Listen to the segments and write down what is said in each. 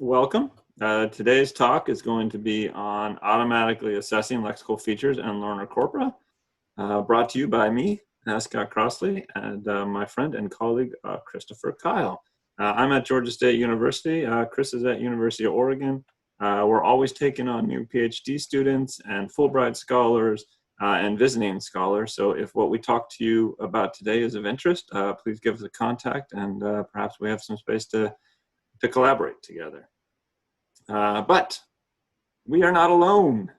Welcome. Today's talk is going to be on automatically assessing lexical features and learner corpora, brought to you by me, Scott Crossley, and my friend and colleague, Christopher Kyle. I'm at Georgia State University. Kris is at University of Oregon. We're always taking on new PhD students and Fulbright scholars and visiting scholars. So if what we talk to you about today is of interest, please give us a contact, and perhaps we have some space to collaborate together. But we are not alone.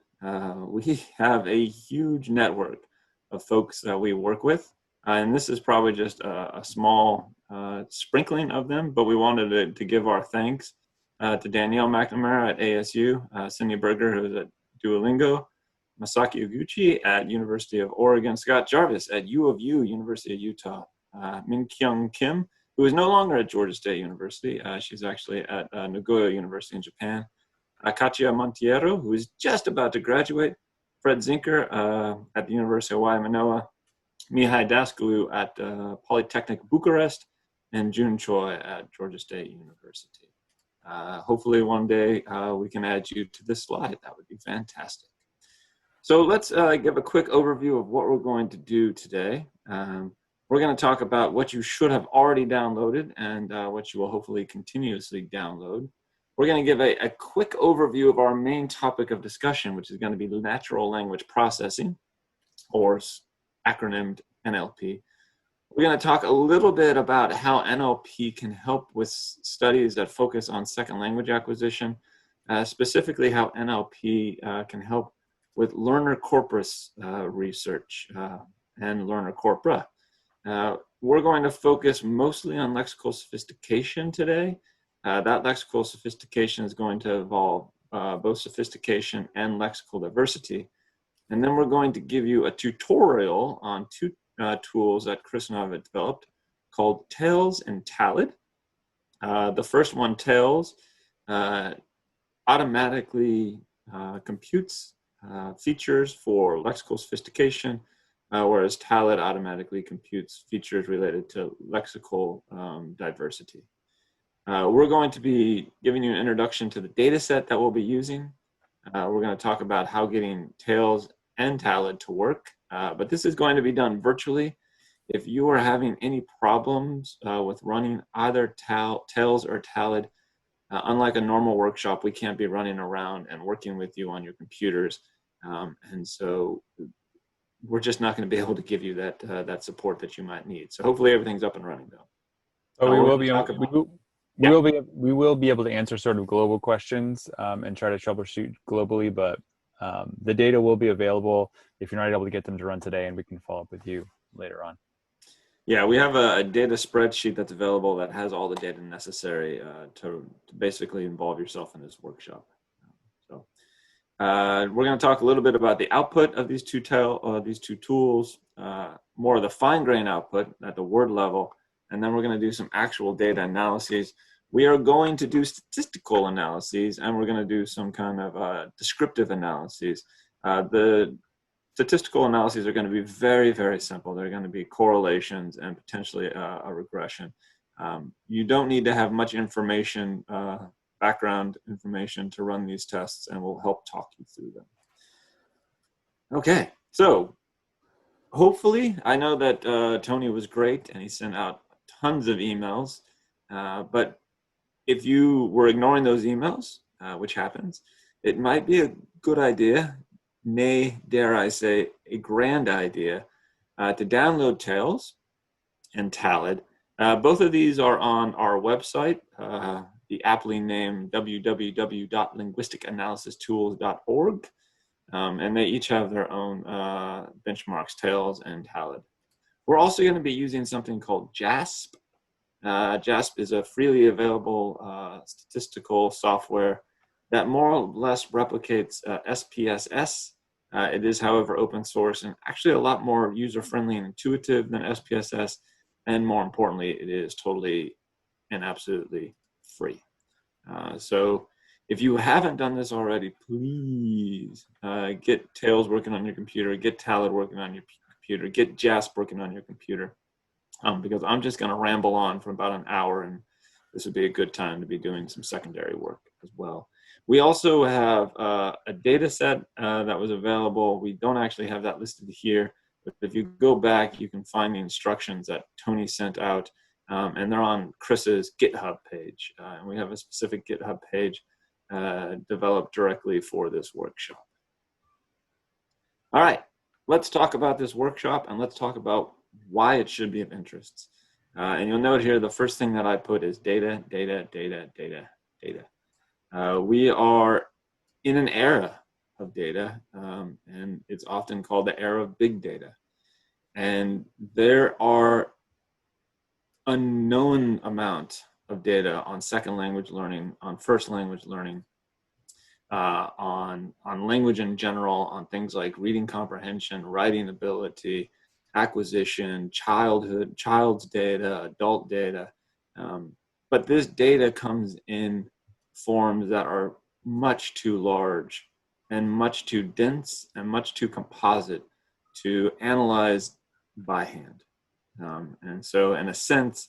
We have a huge network of folks that we work with. And this is probably just a small sprinkling of them, but we wanted to give our thanks to Danielle McNamara at ASU, Cindy Berger, who is at Duolingo, Masaki Oguchi at University of Oregon, Scott Jarvis at U of U, University of Utah, Min Kyung Kim, who is no longer at Georgia State University. She's actually at Nagoya University in Japan. Katia Monteiro, who is just about to graduate. Fred Zinker at the University of Hawaii, Manoa. Mihai Dascălu at Polytechnic Bucharest. And Jun Choi at Georgia State University. Hopefully one day we can add you to this slide. That would be fantastic. So let's give a quick overview of what we're going to do today. We're going to talk about what you should have already downloaded and what you will hopefully continuously download. We're going to give a quick overview of our main topic of discussion, which is going to be natural language processing, or acronymed NLP. We're going to talk a little bit about how NLP can help with studies that focus on second language acquisition, specifically how NLP can help with learner corpus research and learner corpora. We're going to focus mostly on lexical sophistication today. That lexical sophistication is going to involve both sophistication and lexical diversity. And then we're going to give you a tutorial on two tools that Kris and I have developed called 𝗬𝗄𝗃 and 𝗬𝗏. The first one, 𝗬𝗄𝗃, automatically computes features for lexical sophistication, whereas 𝗬𝗏 automatically computes features related to lexical diversity. We're going to be giving you an introduction to the data set that we'll be using. We're going to talk about how getting 𝗬𝗄𝗃 and 𝗬𝗏 to work, but this is going to be done virtually. If you are having any problems with running either 𝗬𝗄𝗃 or 𝗬𝗏, unlike a normal workshop, we can't be running around and working with you on your computers. And so we're just not going to be able to give you that support that you might need. So hopefully everything's up and running though. Oh, we will be able to answer sort of global questions and try to troubleshoot globally, but the data will be available if you're not able to get them to run today, and we can follow up with you later on. Yeah, we have a data spreadsheet that's available that has all the data necessary to basically involve yourself in this workshop. So we're going to talk a little bit about the output of these two tools, more of the fine-grained output at the word level, and then we're going to do some actual data analyses. We are going to do statistical analyses, and we're going to do some kind of descriptive analyses. The statistical analyses are going to be very, very simple. They're going to be correlations and potentially a regression. You don't need to have much information, background information to run these tests, and we'll help talk you through them. Okay, so hopefully, I know that Tony was great and he sent out tons of emails, but if you were ignoring those emails, which happens, it might be a good idea, nay, dare I say, a grand idea, to download 𝗬𝗄𝗃 and 𝗬𝗏. Both of these are on our website, the aptly named www.linguisticanalysistools.org, and they each have their own benchmarks, 𝗬𝗄𝗃 and 𝗬𝗏. We're also going to be using something called JASP. JASP is a freely available statistical software that more or less replicates SPSS. It is, however, open source and actually a lot more user-friendly and intuitive than SPSS. And more importantly, it is totally and absolutely free. So if you haven't done this already, please get 𝗬𝗄𝗃 working on your computer, get 𝗬𝗏 working on your computer, get JASP working on your computer. Because I'm just going to ramble on for about an hour and this would be a good time to be doing some secondary work as well. We also have a data set that was available. We don't actually have that listed here, but if you go back, you can find the instructions that Tony sent out, and they're on Kris's GitHub page. And we have a specific GitHub page developed directly for this workshop. All right, let's talk about this workshop, and let's talk about why it should be of interest. And you'll note here, the first thing that I put is data, data, data, data, data. We are in an era of data, and it's often called the era of big data. And there are unknown amount of data on second language learning, on first language learning, on language in general, on things like reading comprehension, writing ability, acquisition, child's data, adult data. But this data comes in forms that are much too large and much too dense and much too composite to analyze by hand. And so in a sense,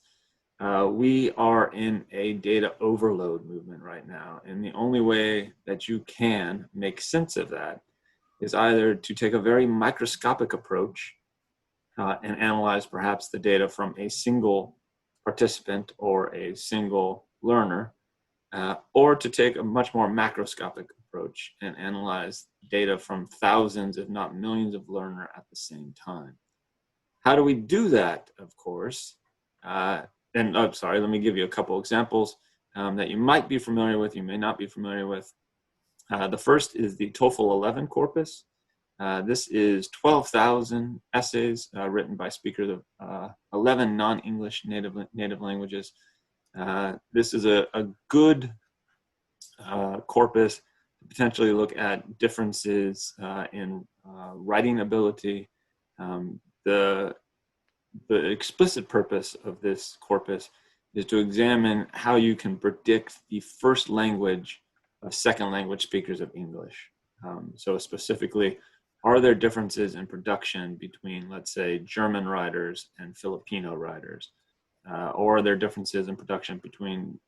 we are in a data overload movement right now. And the only way that you can make sense of that is either to take a very microscopic approach and analyze perhaps the data from a single participant or a single learner, or to take a much more macroscopic approach and analyze data from thousands, if not millions of learners at the same time. How do we do that, of course? Let me give you a couple examples that you might be familiar with, you may not be familiar with. The first is the TOEFL 11 corpus. This is 12,000 essays written by speakers of 11 non-English native languages. This is a good corpus to potentially look at differences in writing ability. The explicit purpose of this corpus is to examine how you can predict the first language of second language speakers of English. So specifically, are there differences in production between, let's say, German writers and Filipino writers? Or are there differences in production between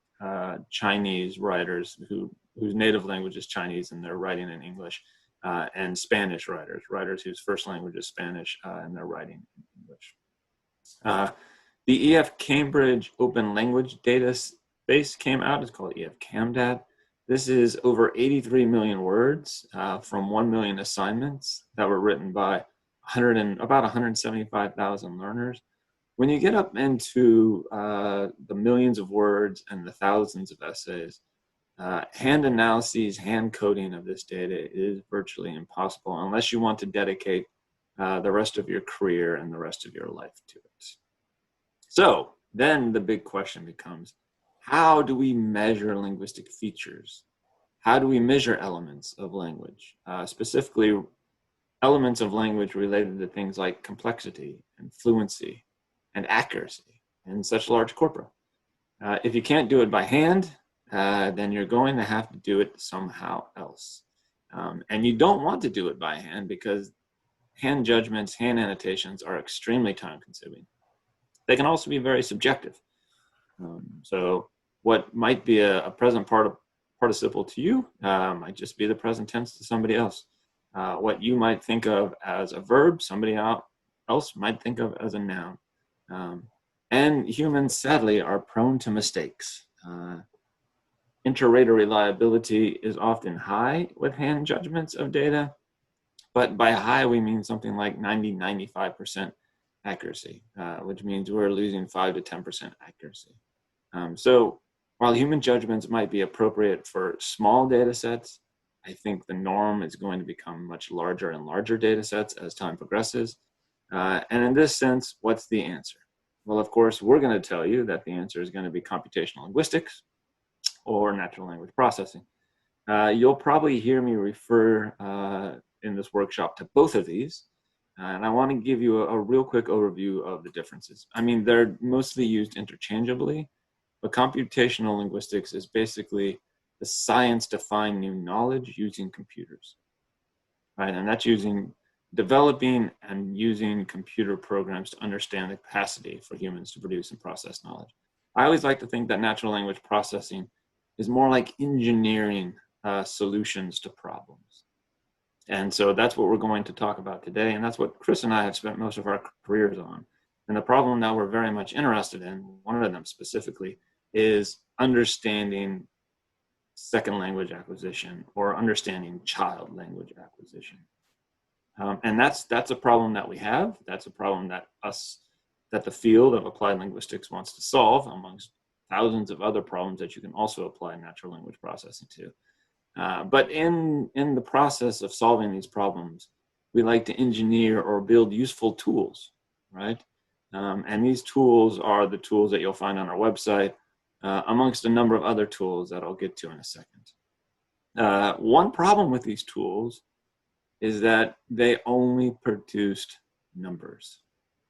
Chinese writers whose native language is Chinese and they're writing in English, and Spanish writers whose first language is Spanish and they're writing in English? The EF Cambridge Open Language Database came out. It's called 𝗵𝗄𝗃. This is over 83 million words from 1 million assignments that were written by about 175,000 learners. When you get up into the millions of words and the thousands of essays, hand analyses, hand coding of this data is virtually impossible unless you want to dedicate the rest of your career and the rest of your life to it. So then the big question becomes, how do we measure linguistic features? How do we measure elements of language, specifically elements of language related to things like complexity and fluency and accuracy in such large corpora? If you can't do it by hand, then you're going to have to do it somehow else. And you don't want to do it by hand because hand judgments, hand annotations are extremely time consuming. They can also be very subjective. So what might be a present participle to you might just be the present tense to somebody else. What you might think of as a verb, somebody else might think of as a noun. And humans, sadly, are prone to mistakes. Inter-rater reliability is often high with hand judgments of data, but by high we mean something like 90–95% accuracy, which means we're losing 5 to 10% accuracy. So while human judgments might be appropriate for small data sets, I think the norm is going to become much larger and larger data sets as time progresses. And in this sense, what's the answer? Well, of course, we're going to tell you that the answer is going to be computational linguistics or natural language processing. You'll probably hear me refer in this workshop to both of these. And I want to give you a real quick overview of the differences. I mean, they're mostly used interchangeably, but computational linguistics is basically the science to find new knowledge using computers, right? And that's developing and using computer programs to understand the capacity for humans to produce and process knowledge. I always like to think that natural language processing is more like engineering solutions to problems. And so that's what we're going to talk about today. And that's what Kris and I have spent most of our careers on. And the problem that we're very much interested in, one of them specifically, is understanding second language acquisition or understanding child language acquisition. And that's a problem that we have. That's a problem that the field of applied linguistics wants to solve, amongst thousands of other problems that you can also apply natural language processing to. But in the process of solving these problems, we like to engineer or build useful tools, right? And these tools are the tools that you'll find on our website, amongst a number of other tools that I'll get to in a second. One problem with these tools is that they only produced numbers,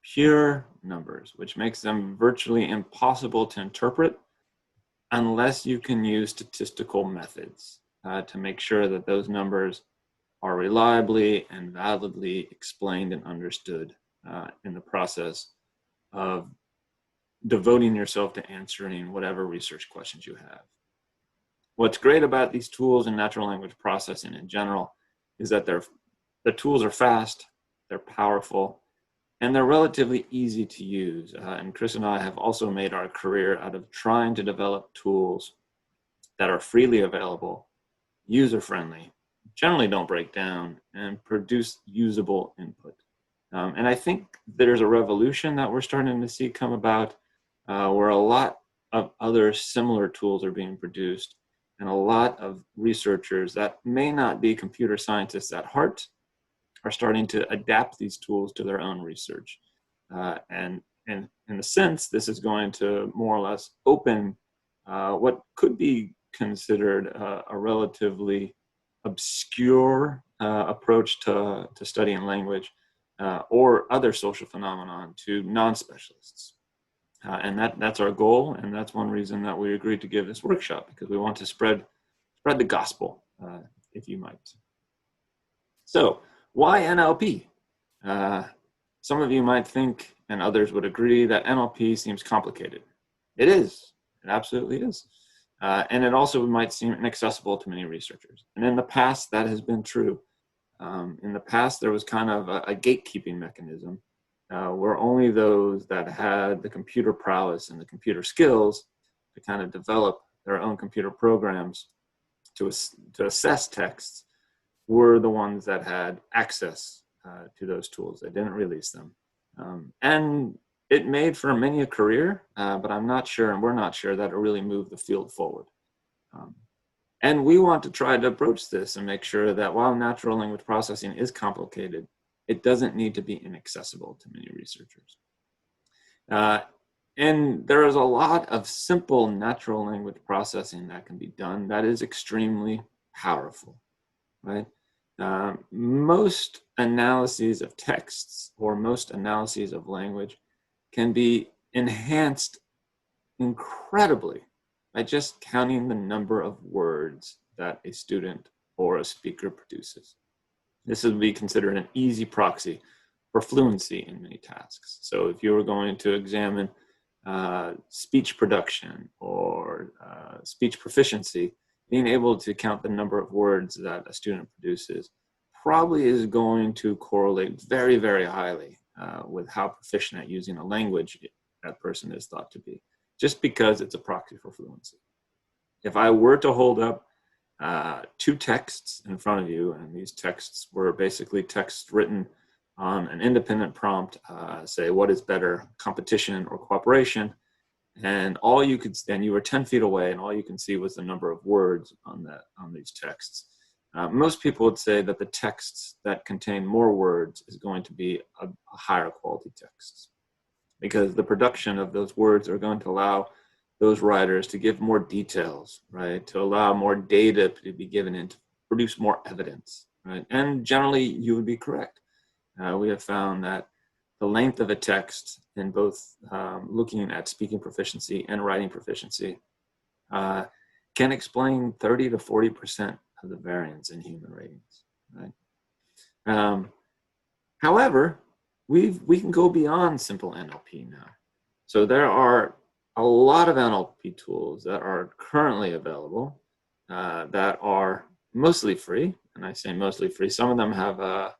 pure numbers, which makes them virtually impossible to interpret unless you can use statistical methods to make sure that those numbers are reliably and validly explained and understood in the process of devoting yourself to answering whatever research questions you have. What's great about these tools in natural language processing in general is that the tools are fast, they're powerful, and they're relatively easy to use. And Kris and I have also made our career out of trying to develop tools that are freely available, user-friendly, generally don't break down, and produce usable input. And I think there's a revolution that we're starting to see come about where a lot of other similar tools are being produced, and a lot of researchers that may not be computer scientists at heart are starting to adapt these tools to their own research. And in a sense, this is going to more or less open what could be considered a relatively obscure approach to studying language or other social phenomenon to non-specialists. And that's our goal, and that's one reason that we agreed to give this workshop, because we want to spread the gospel, if you might. So, why NLP? Some of you might think, and others would agree, that NLP seems complicated. It is. It absolutely is. And it also might seem inaccessible to many researchers. And in the past, that has been true. In the past, there was kind of a gatekeeping mechanism where only those that had the computer prowess and the computer skills to kind of develop their own computer programs to assess texts were the ones that had access to those tools. They didn't release them. And it made for many a career, but I'm not sure, and we're not sure, that it really moved the field forward. And we want to try to approach this and make sure that while natural language processing is complicated, it doesn't need to be inaccessible to many researchers. And there is a lot of simple natural language processing that can be done that is extremely powerful, right? Most analyses of texts or most analyses of language can be enhanced incredibly by just counting the number of words that a student or a speaker produces. This would be considered an easy proxy for fluency in many tasks. So if you were going to examine speech production or speech proficiency, being able to count the number of words that a student produces probably is going to correlate very, very highly with how proficient at using a language that person is thought to be, just because it's a proxy for fluency. If I were to hold up two texts in front of you, and these texts were basically texts written on an independent prompt, say, what is better, competition or cooperation? And all you could, and you were 10 feet away, and all you can see was the number of words on these texts. Most people would say that the texts that contain more words is going to be a higher quality text, because the production of those words are going to allow those writers to give more details, right? To allow more data to be given in, to produce more evidence, right? And generally, you would be correct. We have found that the length of a text in both looking at speaking proficiency and writing proficiency can explain 30 to 40% of the variance in human ratings, right? However, we can go beyond simple NLP now. So there are a lot of NLP tools that are currently available that are mostly free, and I say mostly free. Some of them have a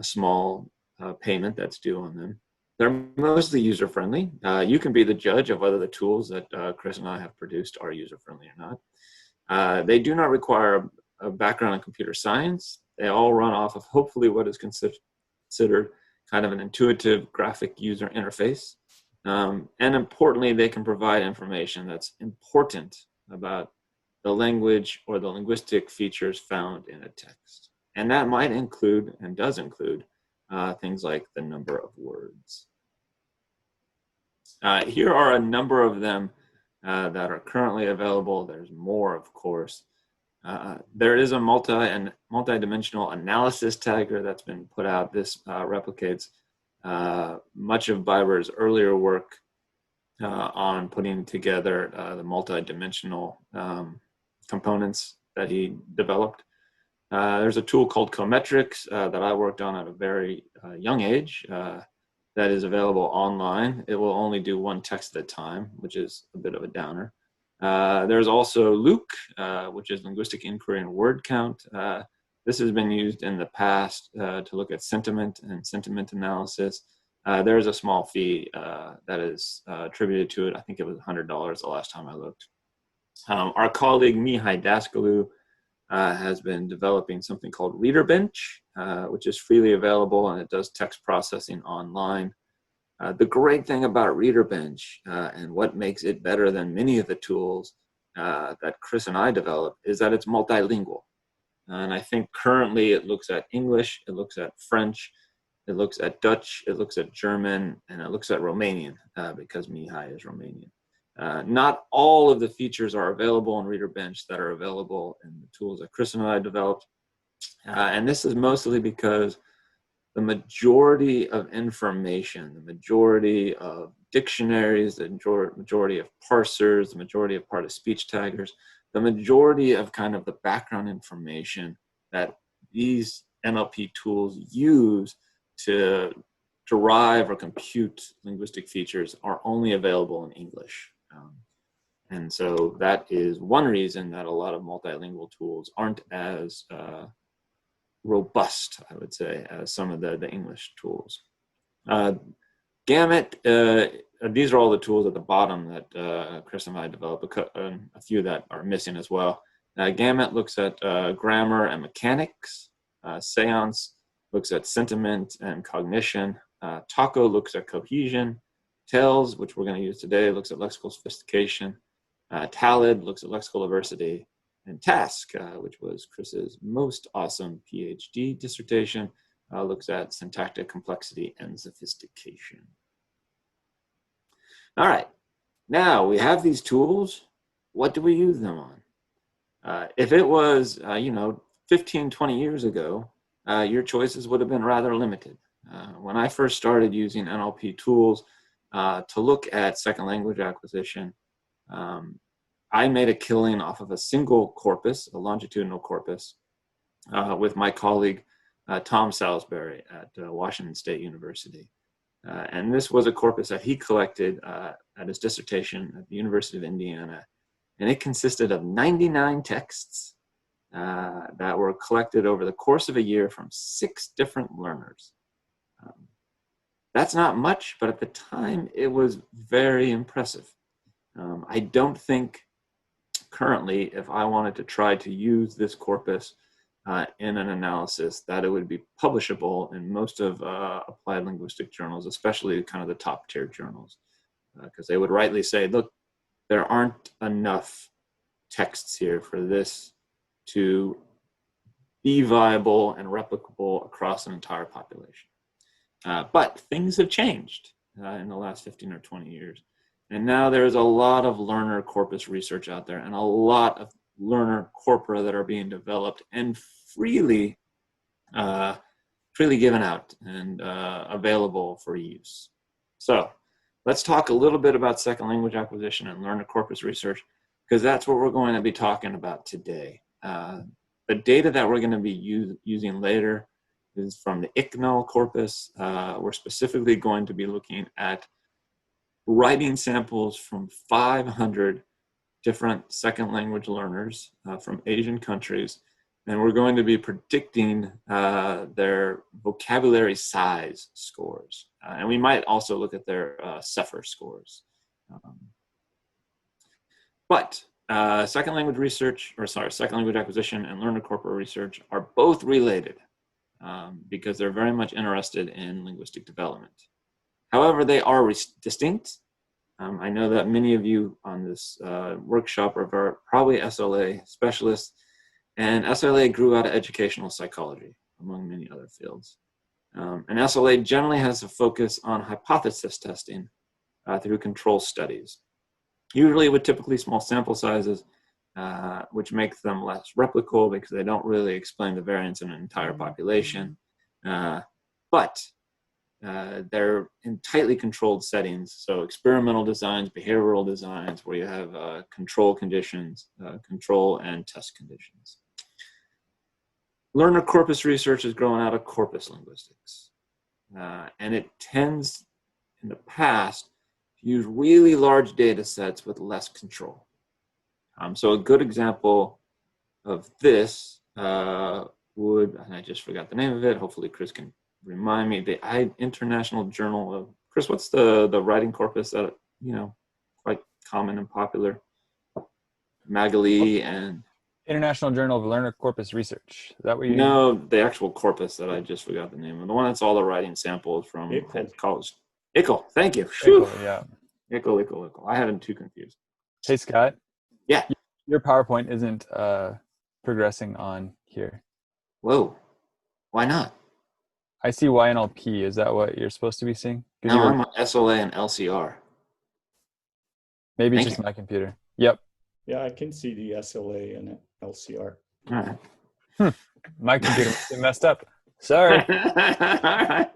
small payment that's due on them. They're mostly user-friendly. You can be the judge of whether the tools that Kris and I have produced are user-friendly or not. They do not require a background in computer science. They all run off of hopefully what is considered kind of an intuitive graphic user interface. And importantly, they can provide information that's important about the language or the linguistic features found in a text. And that might include, and does include, things like the number of words. Here are a number of them that are currently available. There's more, of course. There is a multi-dimensional analysis tagger that's been put out. This replicates much of 𝗏𝗏's earlier work on putting together the multi-dimensional components that he developed. There's a tool called 𝗀𝗵𝗁 that I worked on at a very young age that is available online. It will only do one text at a time, which is a bit of a downer. There's also 𝗀𝗏, which is linguistic inquiry and word count. This has been used in the past to look at sentiment and sentiment analysis. There's a small fee that is attributed to it. I think it was $100 the last time I looked. Our colleague 𝗵𝗏 𝗟𝗏𝗀𝗀 has been developing something called ReaderBench, which is freely available, and it does text processing online. The great thing about ReaderBench and what makes it better than many of the tools that Kris and I developed is that it's multilingual. And I think currently it looks at English, it looks at French, it looks at Dutch, it looks at German, and it looks at Romanian because 𝗵𝗏 is Romanian. Not all of the features are available in ReaderBench that are available in the tools that Kris and I developed. And this is mostly because the majority of information, the majority of dictionaries, the majority of parsers, the majority of part-of-speech taggers, the majority of kind of the background information that these NLP tools use to derive or compute linguistic features are only available in English. And so that is one reason that a lot of multilingual tools aren't as robust, I would say, as some of the English tools. 𝗀𝗏𝗃, these are all the tools at the bottom that Kris and I developed, a few that are missing as well. 𝗀𝗏𝗃 looks at grammar and mechanics. 𝗏𝗏𝗄𝗏 looks at sentiment and cognition. 𝗏𝗏𝗄 looks at cohesion. 𝗏𝗏𝗄𝗏, which we're going to use today, looks at lexical sophistication. 𝗏𝗏𝗏 looks at lexical diversity. And 𝗏𝗏𝗃, which was Kris's most awesome PhD dissertation, looks at syntactic complexity and sophistication. All right, now we have these tools. What do we use them on? If it was, 15, 20 years ago, your choices would have been rather limited. When I first started using NLP tools to look at second language acquisition, I made a killing off of a single corpus, a longitudinal corpus, with my colleague Tom Salisbury at Washington State University. And this was a corpus that he collected at his dissertation at the University of Indiana. And it consisted of 99 texts that were collected over the course of a year from 6 different learners. That's not much, but at the time it was very impressive. I don't think currently, if I wanted to try to use this corpus in an analysis, that it would be publishable in most of applied linguistic journals, especially kind of the top tier journals, because they would rightly say, look, there aren't enough texts here for this to be viable and replicable across an entire population. But things have changed in the last 15 or 20 years. And now there's a lot of learner corpus research out there and a lot of learner corpora that are being developed and freely given out and available for use. So let's talk a little bit about second language acquisition and learner corpus research, because that's what we're going to be talking about today. The data that we're going to be using later is from the 𝗀𝗏𝗃 corpus. We're specifically going to be looking at writing samples from 500 different second language learners from Asian countries, and we're going to be predicting their vocabulary size scores. And we might also look at their �ph𝗏 scores. But second language research, second language acquisition and learner corpora research are both related because they're very much interested in linguistic development. However, they are distinct. I know that many of you on this workshop are probably SLA specialists, and SLA grew out of educational psychology, among many other fields. And SLA generally has a focus on hypothesis testing through control studies, usually with typically small sample sizes, which make them less replicable because they don't really explain the variance in an entire population. But they're in tightly controlled settings, so experimental designs, behavioral designs, where you have control conditions, control and test conditions. Learner corpus research is growing out of corpus linguistics, and it tends, in the past, to use really large data sets with less control. So a good example of this would, and I just forgot the name of it, hopefully Kris can remind me, the International Journal of, Kris, what's the writing corpus that, quite common and popular? Magali and... International Journal of Learner Corpus Research. Is that what you mean? No, the actual corpus that I just forgot the name of. The one that's all the writing samples from college. 𝗂𝗏, thank you. 𝗂𝗏, yeah. 𝗂𝗏. I had them too confused. Hey, Scott. Yeah. Your PowerPoint isn't progressing on here. Whoa. Why not? I see YNLP. Is that what you're supposed to be seeing? No, I'm on SLA and LCR. Maybe it's just my computer. Yep. Yeah, I can see the SLA and LCR. All right. My computer must be messed up. Sorry. All right.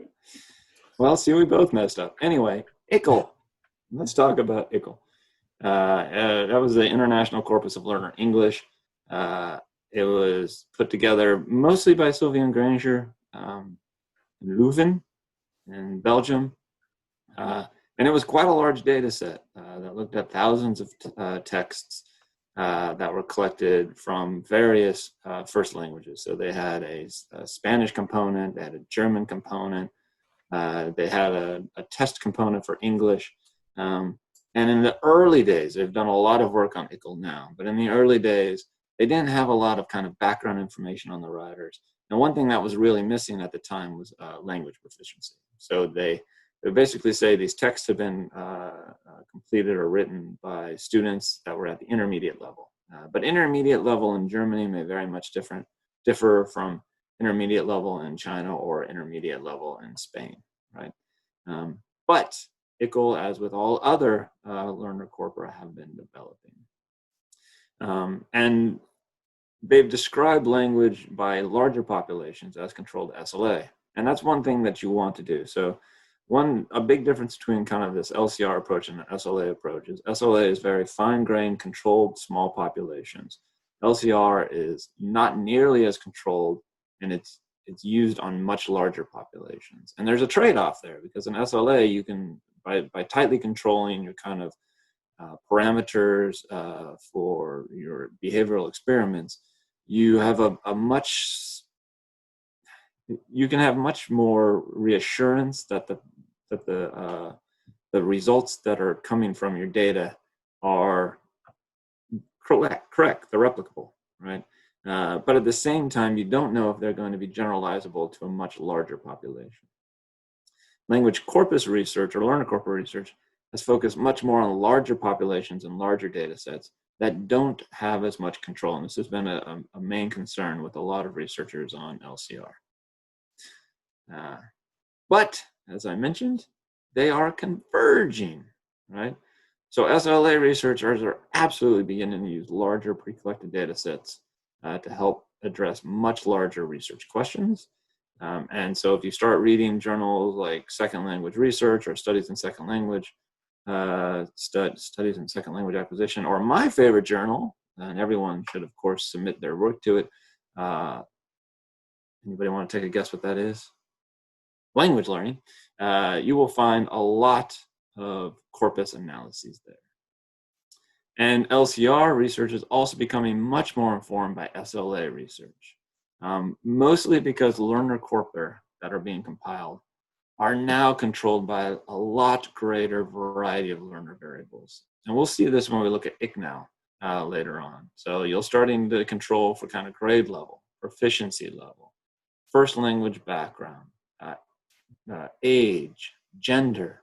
Well, see, we both messed up. Anyway, 𝗂𝗏. Let's talk about 𝗂𝗏. That was the International Corpus of Learner English. It was put together mostly by Sylvian Granger in Leuven in Belgium. And it was quite a large data set that looked at thousands of texts that were collected from various first languages. So they had a Spanish component, they had a German component, they had a test component for English. And in the early days, they've done a lot of work on 𝗂𝗏 now, but in the early days, they didn't have a lot of kind of background information on the writers. And one thing that was really missing at the time was language proficiency. So they basically say these texts have been completed or written by students that were at the intermediate level. But intermediate level in Germany may very much differ from intermediate level in China or intermediate level in Spain, right? But 𝗂𝗏, as with all other learner corpora, have been developing. And they've described language by larger populations as controlled SLA. And that's one thing that you want to do. So a big difference between kind of this LCR approach and the SLA approach is SLA is very fine-grained, controlled, small populations. LCR is not nearly as controlled, and it's used on much larger populations. And there's a trade-off there, because in SLA, you can, by tightly controlling your kind of parameters for your behavioral experiments, you have you can have much more reassurance that the results that are coming from your data are correct, they're replicable, right? But at the same time, you don't know if they're going to be generalizable to a much larger population. Language corpus research or learner corpora research has focused much more on larger populations and larger data sets that don't have as much control. And this has been a main concern with a lot of researchers on LCR. But as I mentioned, they are converging, right? So SLA researchers are absolutely beginning to use larger pre-collected data sets to help address much larger research questions. And so if you start reading journals like Second Language Research or Studies in Second Language, Studies in Second Language Acquisition, or my favorite journal, and everyone should, of course, submit their work to it. Anybody want to take a guess what that is? Language learning. You will find a lot of corpus analyses there. And LCR research is also becoming much more informed by SLA research, mostly because learner corpora that are being compiled are now controlled by a lot greater variety of learner variables. And we'll see this when we look at 𝗀𝗏 later on. So you're starting to control for kind of grade level, proficiency level, first language background, age, gender,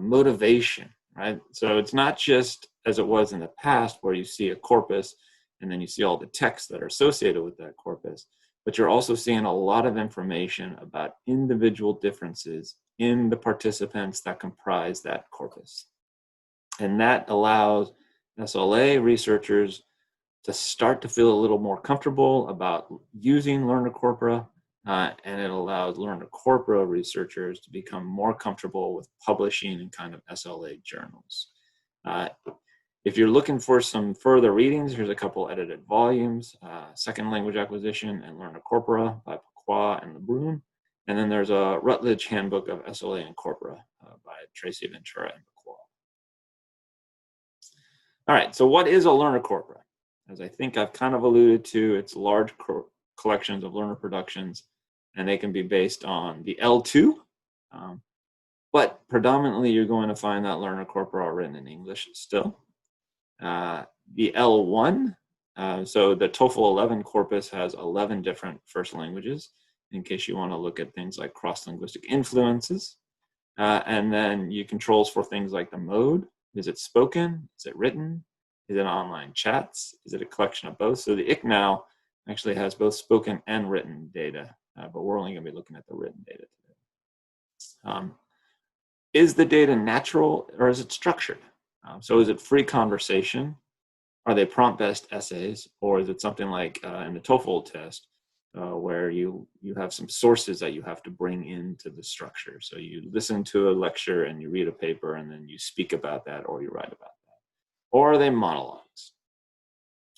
motivation, right? So it's not just as it was in the past where you see a corpus and then you see all the texts that are associated with that corpus, but you're also seeing a lot of information about individual differences in the participants that comprise that corpus. And that allows SLA researchers to start to feel a little more comfortable about using learner corpora, and it allows learner corpora researchers to become more comfortable with publishing in kind of SLA journals. If you're looking for some further readings, here's a couple edited volumes, Second Language Acquisition and Learner Corpora by 𝗏𝗏 and LeBrun. And then there's a Routledge Handbook of SLA and Corpora by 𝗏𝗏 and 𝗏𝗏. All right, so what is a learner corpora? As I think I've kind of alluded to, it's large collections of learner productions, and they can be based on the L2, but predominantly you're going to find that learner corpora written in English still. The L1, so the Toefl 11 corpus has 11 different first languages, in case you want to look at things like cross-linguistic influences. And then you controls for things like the mode. Is it spoken? Is it written? Is it online chats? Is it a collection of both? So the 𝗀𝗏 actually has both spoken and written data, but we're only going to be looking at the written data today. Is the data natural or is it structured? So is it free conversation? Are they prompt-based essays? Or is it something like in the TOEFL test where you have some sources that you have to bring into the structure? So you listen to a lecture and you read a paper and then you speak about that or you write about that. Or are they monologues?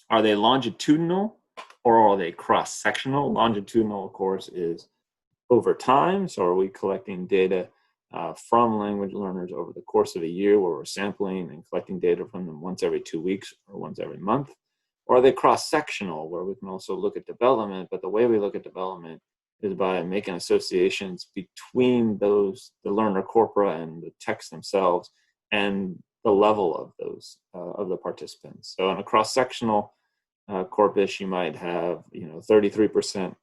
Are they longitudinal or are they cross-sectional? Longitudinal, of course, is over time. So are we collecting data from language learners over the course of a year where we're sampling and collecting data from them once every 2 weeks or once every month? Or are they cross-sectional where we can also look at development, but the way we look at development is by making associations between the learner corpora and the text themselves and the level of those, of the participants. So in a cross-sectional corpus, you might have, 33%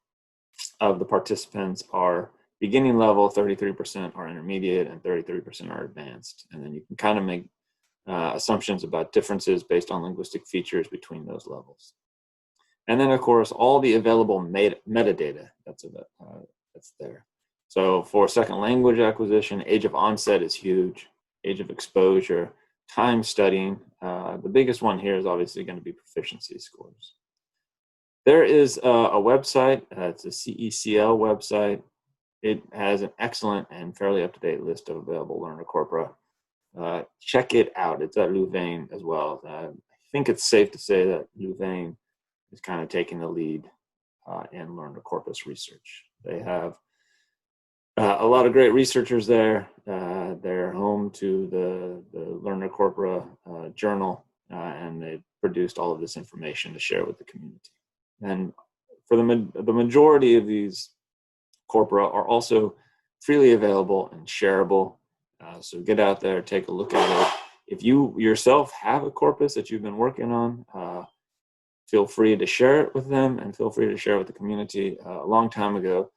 of the participants are beginning level, 33% are intermediate, and 33% are advanced. And then you can kind of make assumptions about differences based on linguistic features between those levels. And then, of course, all the available metadata that's there. So for second language acquisition, age of onset is huge, age of exposure, time studying. The biggest one here is obviously going to be proficiency scores. There is a website, it's a CECL website. It has an excellent and fairly up-to-date list of available learner corpora. Check it out. It's at Louvain as well. I think it's safe to say that Louvain is kind of taking the lead in learner corpus research. They have a lot of great researchers there. They're home to the learner corpora journal, and they've produced all of this information to share with the community. And for the majority of these corpora are also freely available and shareable. So get out there, take a look at it. If you yourself have a corpus that you've been working on, feel free to share it with them and feel free to share it with the community. A long time ago,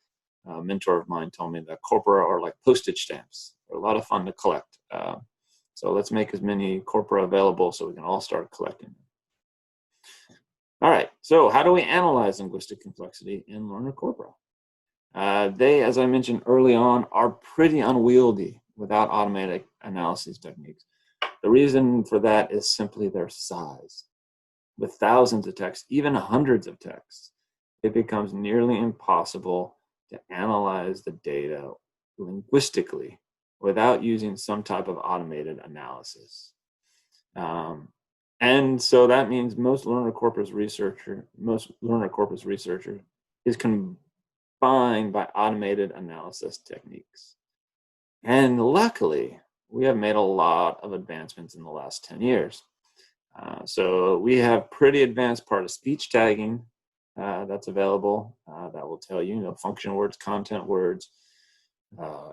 a mentor of mine told me that corpora are like postage stamps. They're a lot of fun to collect. So let's make as many corpora available so we can all start collecting them. All right, so how do we analyze linguistic complexity in learner corpora? They, as I mentioned early on, are pretty unwieldy without automatic analysis techniques. The reason for that is simply their size. With thousands of texts, even hundreds of texts, it becomes nearly impossible to analyze the data linguistically without using some type of automated analysis. And so that means most learner corpus researcher is confined by automated analysis techniques. And luckily, we have made a lot of advancements in the last 10 years. So we have pretty advanced part-of-speech tagging that's available that will tell you, function words, content words,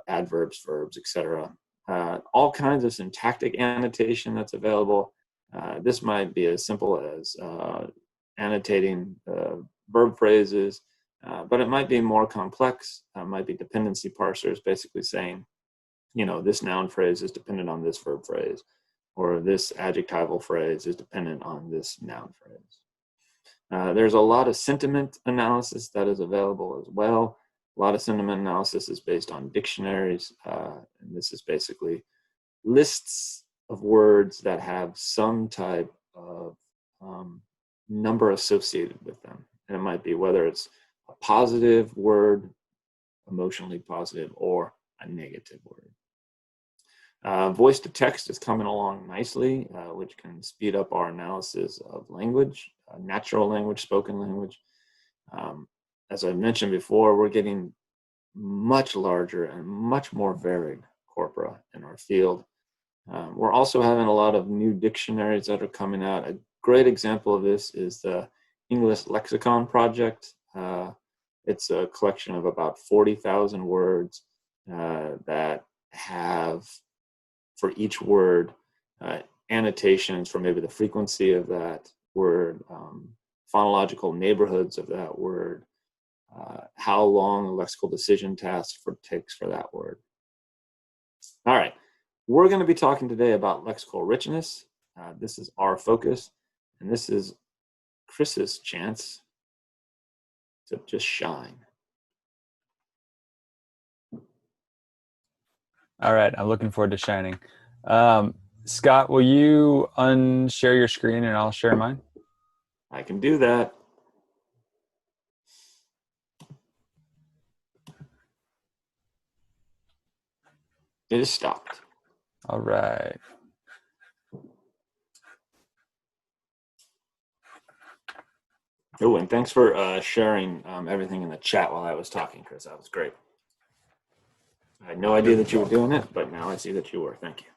adverbs, verbs, etc. All kinds of syntactic annotation that's available. This might be as simple as annotating verb phrases, but it might be more complex. It might be dependency parsers, basically saying, this noun phrase is dependent on this verb phrase, or this adjectival phrase is dependent on this noun phrase. There's a lot of sentiment analysis that is available as well. A lot of sentiment analysis is based on dictionaries, and this is basically lists of words that have some type of number associated with them. And it might be whether it's a positive word, emotionally positive, or a negative word. Voice to text is coming along nicely, which can speed up our analysis of language, natural language, spoken language. As I mentioned before, we're getting much larger and much more varied corpora in our field. We're also having a lot of new dictionaries that are coming out. A great example of this is the English Lexicon project. It's a collection of about 40,000 words that have, for each word, annotations for maybe the frequency of that word, phonological neighborhoods of that word, how long a lexical decision task takes for that word. All right, we're going to be talking today about lexical richness. This is our focus, and this is Kris's chance to just shine. All right, I'm looking forward to shining. Scott, will you unshare your screen and I'll share mine? I can do that. It is stopped. All right. Oh, and thanks for sharing everything in the chat while I was talking, Kris. That was great. I had no idea that you were doing it, but now I see that you were. Thank you.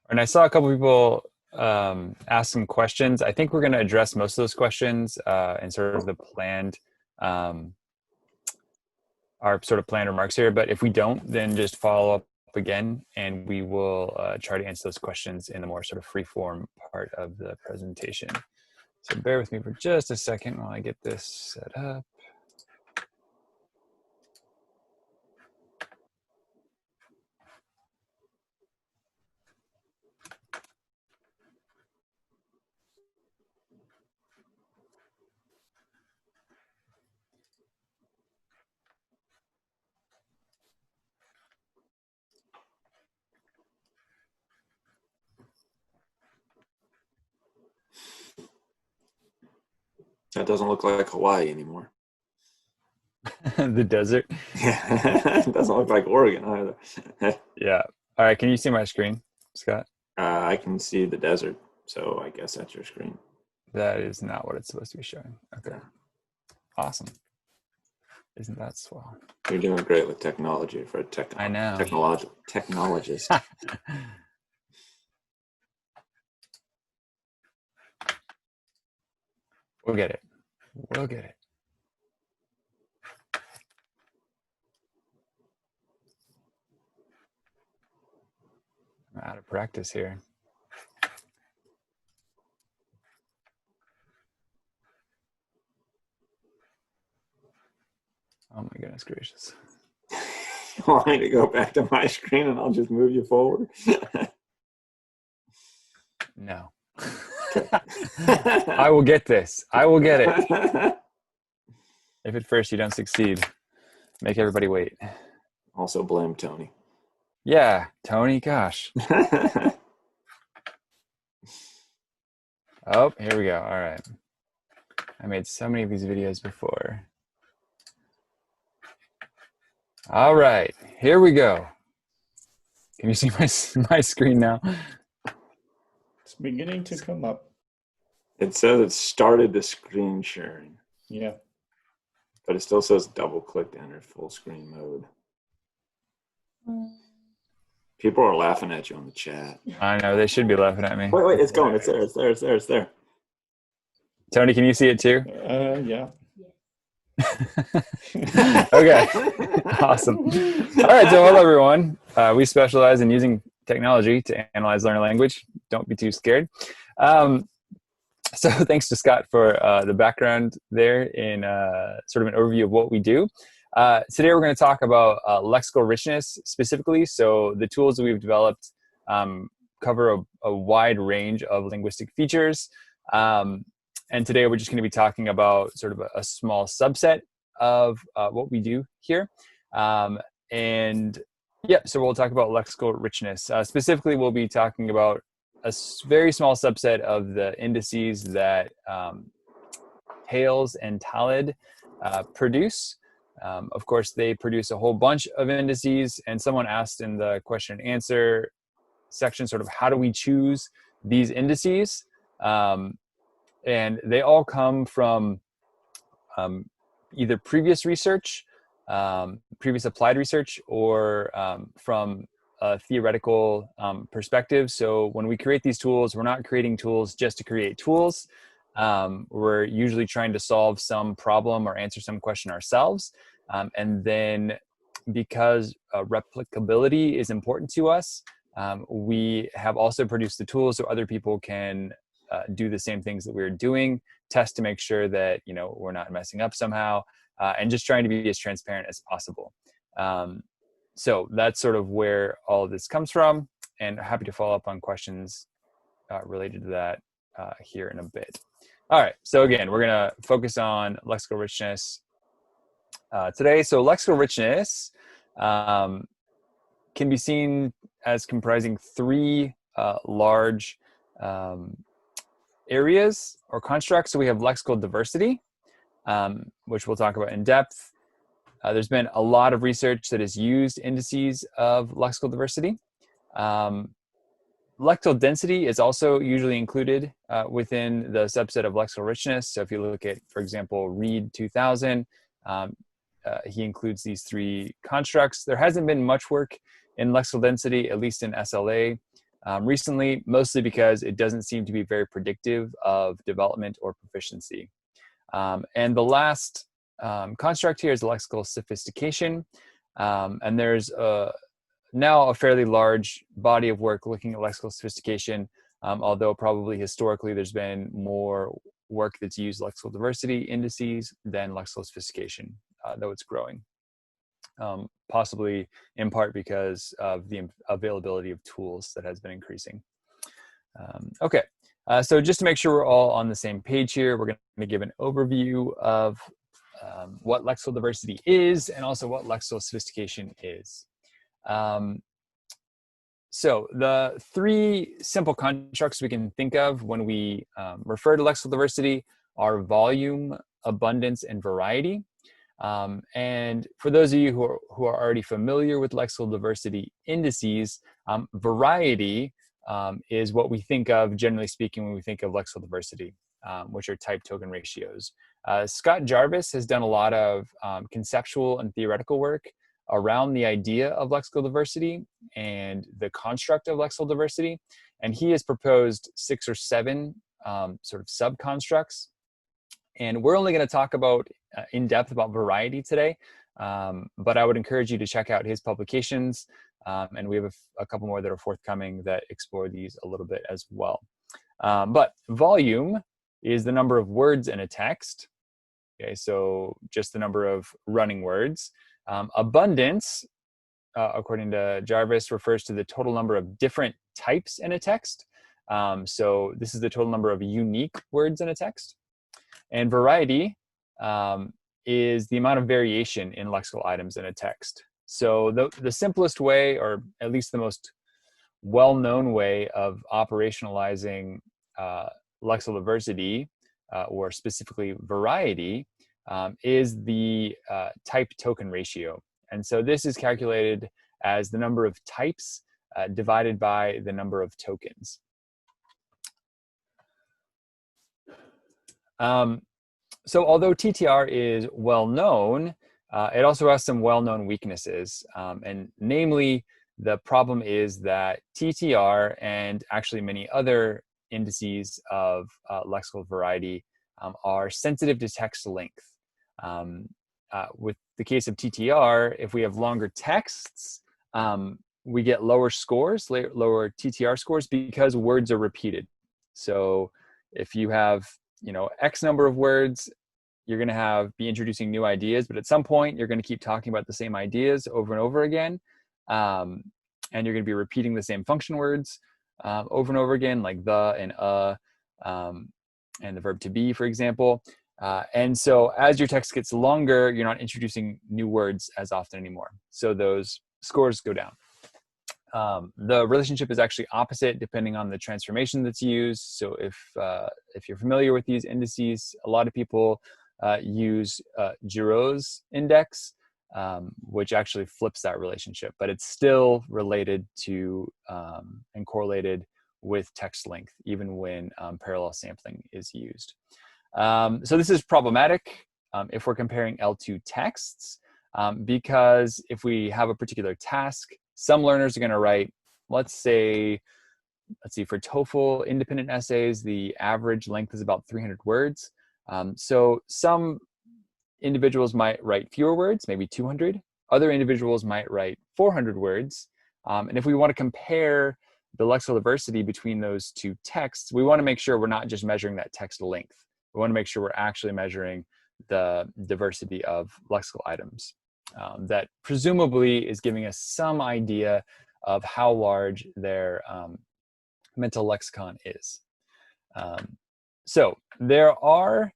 And I saw a couple people ask some questions. I think we're going to address most of those questions in sort of the planned, our sort of planned remarks here. But if we don't, then just follow up again, and we will try to answer those questions in the more sort of free-form part of the presentation. So bear with me for just a second while I get this set up. That doesn't look like Hawaii anymore. The desert? Yeah, it doesn't look like Oregon either. Yeah. All right, can you see my screen, Scott? I can see the desert, so I guess that's your screen. That is not what it's supposed to be showing. Okay. Awesome. Isn't that swell? You're doing great with technology for a technologist. We'll get it. We'll get it. I'm out of practice here. Oh my goodness gracious. You want me to go back to my screen and I'll just move you forward? No. I will get this. I will get it. If at first you don't succeed, make everybody wait. Also blame Tony. Yeah, Tony, gosh. Oh, here we go. All right. I made so many of these videos before. All right, here we go. Can you see my screen now? It's beginning to come up. It says it started the screen sharing. Yeah. But it still says double click to enter full screen mode. People are laughing at you on the chat. I know, they should be laughing at me. Wait, it's going. It's there. It's there. It's there. It's there. Tony, can you see it too? Yeah. Okay, awesome. All right, so hello everyone. We specialize in using technology to analyze learning language. Don't be too scared. So thanks to Scott for the background there in sort of an overview of what we do. Today we're going to talk about lexical richness specifically. So the tools that we've developed cover a wide range of linguistic features. And today we're just going to be talking about sort of a small subset of what we do here. And yeah, so we'll talk about lexical richness. Specifically, we'll be talking about a very small subset of the indices that 𝗏𝗏 and 𝗏𝗏 produce. Of course, they produce a whole bunch of indices, and someone asked in the question and answer section sort of how do we choose these indices? And they all come from either previous research, previous applied research, or from a theoretical perspective. So when we create these tools, we're not creating tools just to create tools. We're usually trying to solve some problem or answer some question ourselves. And then because replicability is important to us, we have also produced the tools so other people can do the same things that we're doing, test to make sure that, you know, we're not messing up somehow, and just trying to be as transparent as possible. So that's sort of where all of this comes from, and happy to follow up on questions related to that here in a bit. All right, so again, we're gonna focus on lexical richness today. So lexical richness can be seen as comprising three large areas or constructs. So we have lexical diversity, which we'll talk about in depth. There's been a lot of research that has used indices of lexical diversity. Lexical density is also usually included within the subset of lexical richness. So if you look at, for example, Reed 2000, he includes these three constructs. There hasn't been much work in lexical density, at least in SLA, recently, mostly because it doesn't seem to be very predictive of development or proficiency. And the last construct here is lexical sophistication. And there's now a fairly large body of work looking at lexical sophistication, although probably historically there's been more work that's used lexical diversity indices than lexical sophistication, though it's growing. Possibly in part because of the availability of tools that has been increasing. Okay, so just to make sure we're all on the same page here, we're going to give an overview of what lexical diversity is and also what lexical sophistication is. So the three simple constructs we can think of when we refer to lexical diversity are volume, abundance, and variety. And for those of you who are already familiar with lexical diversity indices, variety is what we think of, generally speaking, when we think of lexical diversity, which are type token ratios. Scott Jarvis has done a lot of conceptual and theoretical work around the idea of lexical diversity and the construct of lexical diversity. And he has proposed 6 or 7 sort of sub-constructs. And we're only going to talk about in depth about variety today, but I would encourage you to check out his publications, and we have a couple more that are forthcoming that explore these a little bit as well. But volume is the number of words in a text. Okay, so just the number of running words. Abundance, according to Jarvis, refers to the total number of different types in a text. So this is the total number of unique words in a text. And variety is the amount of variation in lexical items in a text. So the simplest way, or at least the most well-known way of operationalizing lexical diversity, or specifically variety, is the type token ratio. And so this is calculated as the number of types divided by the number of tokens. So although TTR is well known, it also has some well-known weaknesses, and namely The problem is that TTR and actually many other indices of lexical variety are sensitive to text length. With the case of TTR, if we have longer texts, we get lower scores, lower TTR scores, because words are repeated. So if you have, X number of words, you're going to be introducing new ideas, but at some point you're going to keep talking about the same ideas over and over again. And you're going to be repeating the same function words over and over again, like the and and the verb to be, for example. And so as your text gets longer, you're not introducing new words as often anymore. So those scores go down. The relationship is actually opposite depending on the transformation that's used. So if you're familiar with these indices, a lot of people use 𝗬𝗏𝗄's index, which actually flips that relationship, but it's still related to and correlated with text length, even when parallel sampling is used. So this is problematic if we're comparing L2 texts, because if we have a particular task, some learners are going to write, let's see, for Toefl independent essays, the average length is about 300 words. So some individuals might write fewer words, maybe 200. Other individuals might write 400 words. And if we want to compare the lexical diversity between those two texts, we want to make sure we're not just measuring that text length. We want to make sure we're actually measuring the diversity of lexical items. That presumably is giving us some idea of how large their mental lexicon is. So there are,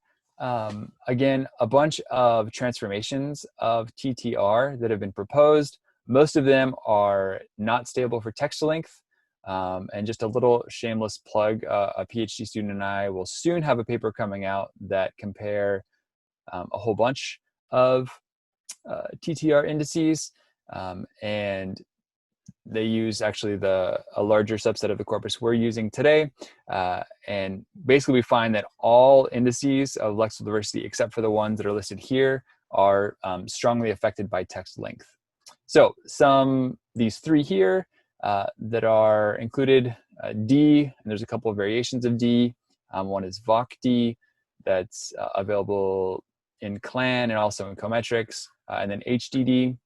again, a bunch of transformations of TTR that have been proposed. Most of them are not stable for text length. And just a little shameless plug, a PhD student and I will soon have a paper coming out that compare a whole bunch of TTR indices, and they use actually a larger subset of the corpus we're using today. And basically we find that all indices of lexical diversity, except for the ones that are listed here, are strongly affected by text length. So these three here that are included, D, and there's a couple of variations of D. One is 𝗲𝗂𝗃 that's available in CLAN and also in Cometrics, and then HDD,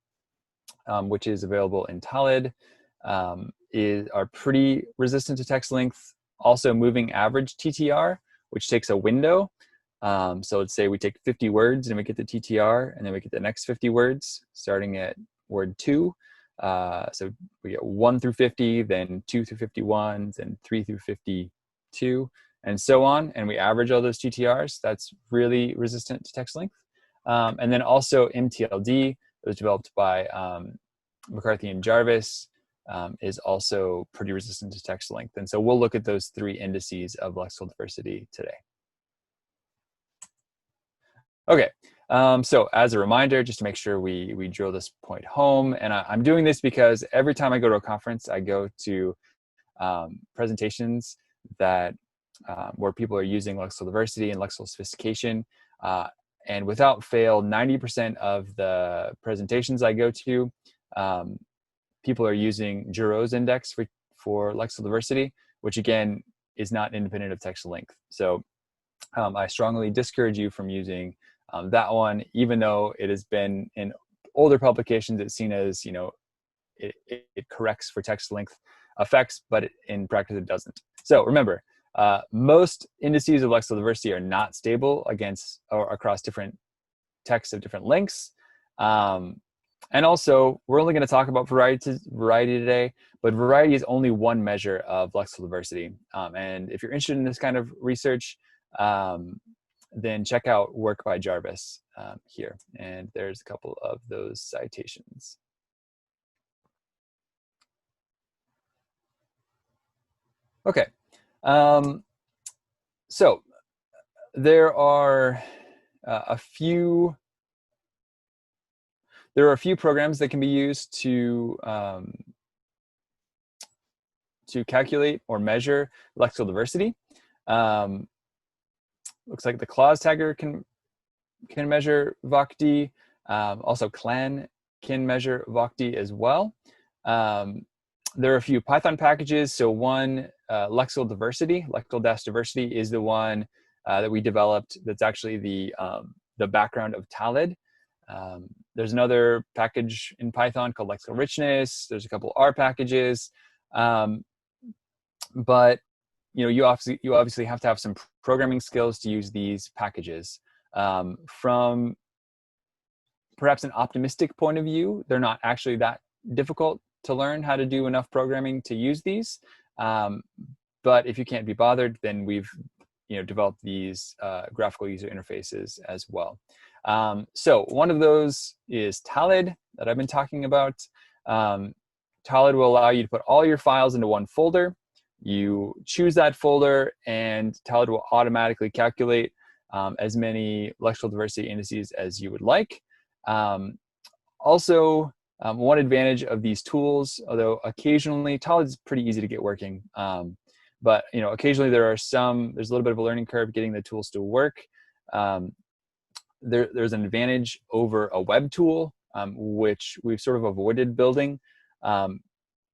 which is available in 𝗬𝗏, are pretty resistant to text length. Also moving average TTR, which takes a window. So let's say we take 50 words and we get the TTR, and then we get the next 50 words starting at word 2. So we get 1 through 50, then 2 through 51, then 3 through 52, and so on. And we average all those TTRs. That's really resistant to text length. And then also MTLD, that was developed by McCarthy and Jarvis, is also pretty resistant to text length. And so we'll look at those three indices of lexical diversity today. Okay, so as a reminder, just to make sure we drill this point home, and I'm doing this because every time I go to a conference, I go to presentations that where people are using lexical diversity and lexical sophistication. And without fail, 90% of the presentations I go to, people are using 𝗬𝗏𝗄's index for lexical diversity, which again is not independent of text length. So I strongly discourage you from using that one, even though it has been in older publications, it's seen as, it corrects for text length effects, but in practice it doesn't. So remember, most indices of lexical diversity are not stable against or across different texts of different lengths. And also, we're only going to talk about variety today, but variety is only one measure of lexical diversity. And if you're interested in this kind of research, then check out work by Jarvis here. And there's a couple of those citations. Okay. So there are a few programs that can be used to calculate or measure lexical diversity. Looks like the 𝗲𝗏 tagger can measure 𝗲𝗏𝗃. Also CLAN can measure 𝗲𝗏𝗃 as well. There are a few Python packages. So one, Lexical Diversity, Lexical-Diversity is the one that we developed. That's actually the background of 𝗨𝗏. There's another package in Python called Lexical Richness. There's a couple R packages, but you obviously have to have some programming skills to use these packages. From perhaps an optimistic point of view, they're not actually that difficult to learn how to do enough programming to use these. But if you can't be bothered, then we've developed these graphical user interfaces as well. So one of those is 𝗨𝗏 that I've been talking about. 𝗨𝗏 will allow you to put all your files into one folder. You choose that folder, and 𝗨𝗏 will automatically calculate as many lexical diversity indices as you would like. Also, one advantage of these tools, although occasionally 𝗨𝗏 is pretty easy to get working, but occasionally there's a little bit of a learning curve getting the tools to work. There's an advantage over a web tool, which we've sort of avoided building,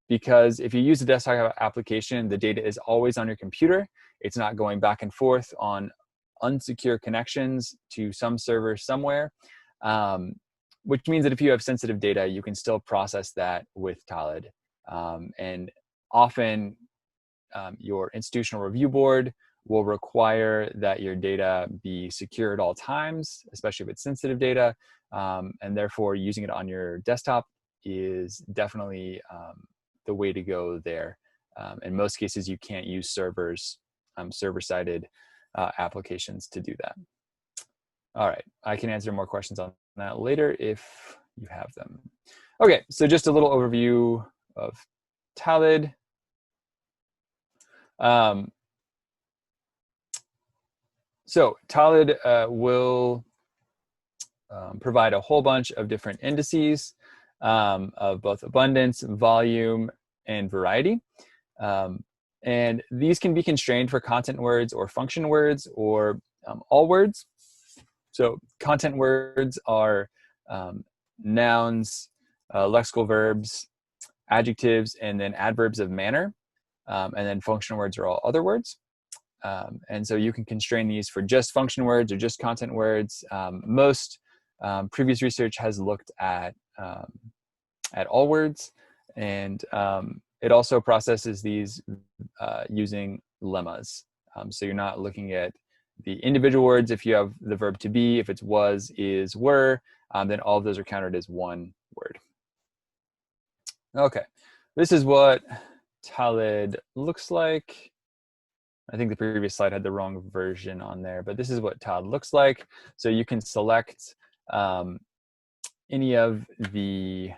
because if you use a desktop application, the data is always on your computer. It's not going back and forth on unsecure connections to some server somewhere, which means that if you have sensitive data, you can still process that with 𝗨𝗏. And often your institutional review board will require that your data be secure at all times, especially if it's sensitive data, and therefore using it on your desktop is definitely the way to go there. In most cases, you can't use server-sided applications to do that. All right, I can answer more questions on that later if you have them. Okay, so just a little overview of 𝗨𝗏. So 𝗨𝗏 will provide a whole bunch of different indices of both abundance, volume, and variety. And these can be constrained for content words or function words or all words. So content words are nouns, lexical verbs, adjectives, and then adverbs of manner. And then function words are all other words. And so you can constrain these for just function words or just content words. Most previous research has looked at all words, and it also processes these using lemmas. So you're not looking at the individual words. If you have the verb to be, if it's was, is, were, then all of those are counted as one word. Okay, this is what 𝗨𝗏 looks like. I think the previous slide had the wrong version on there, but this is what 𝗨𝗏 looks like. So you can select any of the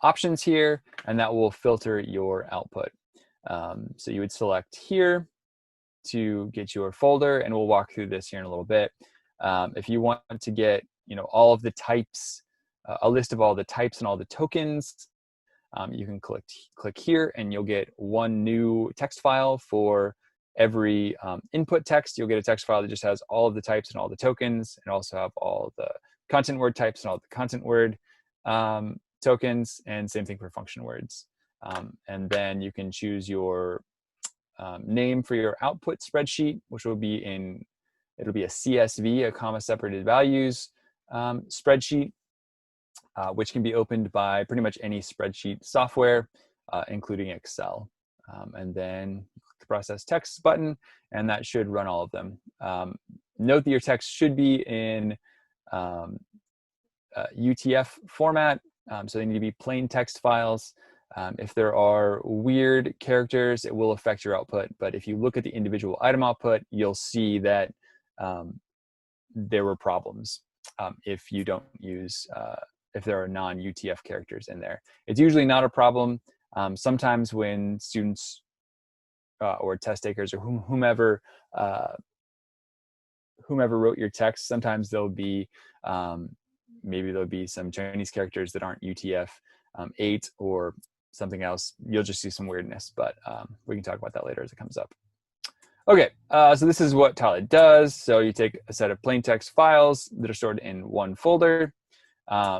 options here, and that will filter your output. So you would select here to get your folder, and we'll walk through this here in a little bit. If you want to get all of the types, a list of all the types and all the tokens, you can click here, and you'll get one new text file for every input text. You'll get a text file that just has all of the types and all the tokens, and also have all the content word types and all the content word tokens, and same thing for function words. And then you can choose your name for your output spreadsheet, which will be it'll be a CSV, a comma separated values spreadsheet, which can be opened by pretty much any spreadsheet software, including Excel. And then click the process text button, and that should run all of them. Note that your text should be in UTF format, so they need to be plain text files. If there are weird characters, it will affect your output. But if you look at the individual item output, you'll see that there were problems if you don't use, if there are non-UTF characters in there. It's usually not a problem. Sometimes when students or test takers or whomever wrote your text, sometimes there'll be maybe there'll be some Chinese characters that aren't UTF-8 or something else. You'll just see some weirdness, but we can talk about that later as it comes up. Okay, so this is what 𝗨𝗏 does. So you take a set of plain text files that are stored in one folder.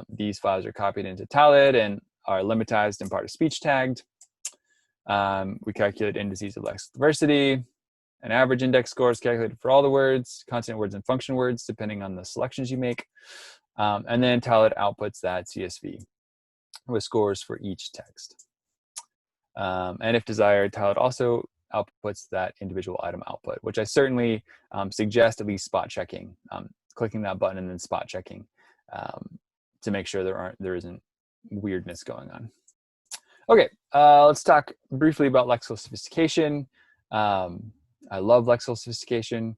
These files are copied into 𝗨𝗏, and are lemmatized and part of speech tagged. We calculate indices of lexical diversity. An average index score is calculated for all the words, consonant words and function words, depending on the selections you make. And then Tablet outputs that CSV with scores for each text. And if desired, Tablet also outputs that individual item output, which I certainly suggest at least spot checking, clicking that button and then spot checking to make sure there isn't weirdness going on. Okay, let's talk briefly about lexical sophistication. I love lexical sophistication.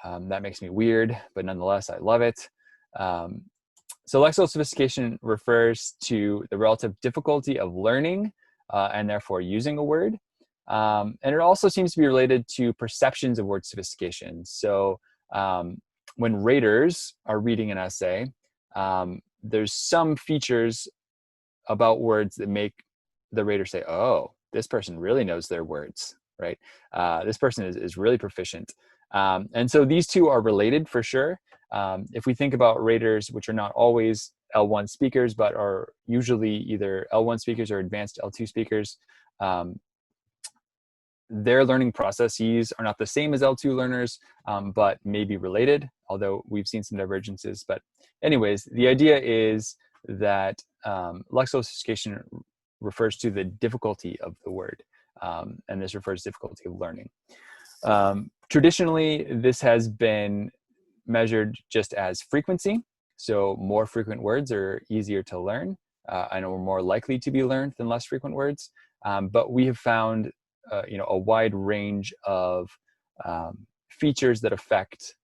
That makes me weird, but nonetheless, I love it. So lexical sophistication refers to the relative difficulty of learning and therefore using a word. And it also seems to be related to perceptions of word sophistication. So when raters are reading an essay, there's some features about words that make the rater say, oh, this person really knows their words, right? This person is really proficient. And so these two are related for sure. If we think about raters, which are not always L1 speakers, but are usually either L1 speakers or advanced L2 speakers, their learning processes are not the same as L2 learners, but may be related, although we've seen some divergences. But anyways, the idea is that lexical sophistication refers to the difficulty of the word, and this refers to difficulty of learning. Traditionally, this has been measured just as frequency. So more frequent words are easier to learn and are more likely to be learned than less frequent words. But we have found a wide range of features that affect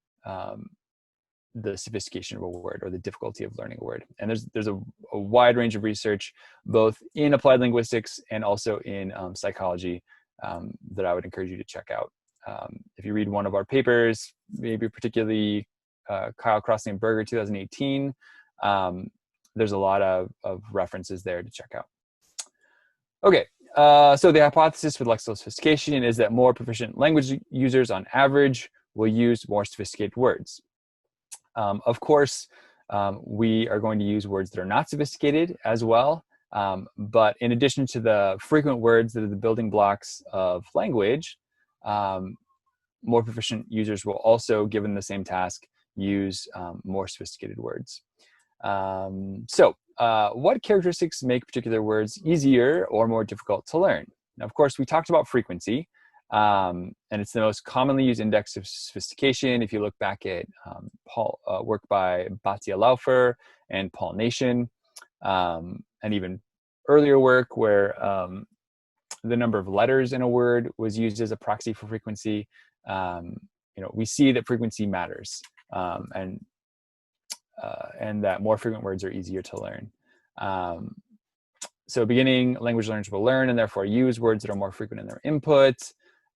the sophistication of a word or the difficulty of learning a word. And there's a wide range of research, both in applied linguistics and also in psychology, that I would encourage you to check out. If you read one of our papers, maybe particularly Crosley and 𝗏𝗏 2018, there's a lot of references there to check out. Okay, so the hypothesis with lexical sophistication is that more proficient language users on average will use more sophisticated words. Of course, we are going to use words that are not sophisticated as well, but in addition to the frequent words that are the building blocks of language, more proficient users will also, given the same task, use more sophisticated words. What characteristics make particular words easier or more difficult to learn? Now, of course, we talked about frequency, and it's the most commonly used index of sophistication. If you look back at work by 𝗏𝗏 𝗟𝗏 and Paul Nation, and even earlier work where the number of letters in a word was used as a proxy for frequency, we see that frequency matters, and that more frequent words are easier to learn. So beginning language learners will learn and therefore use words that are more frequent in their input.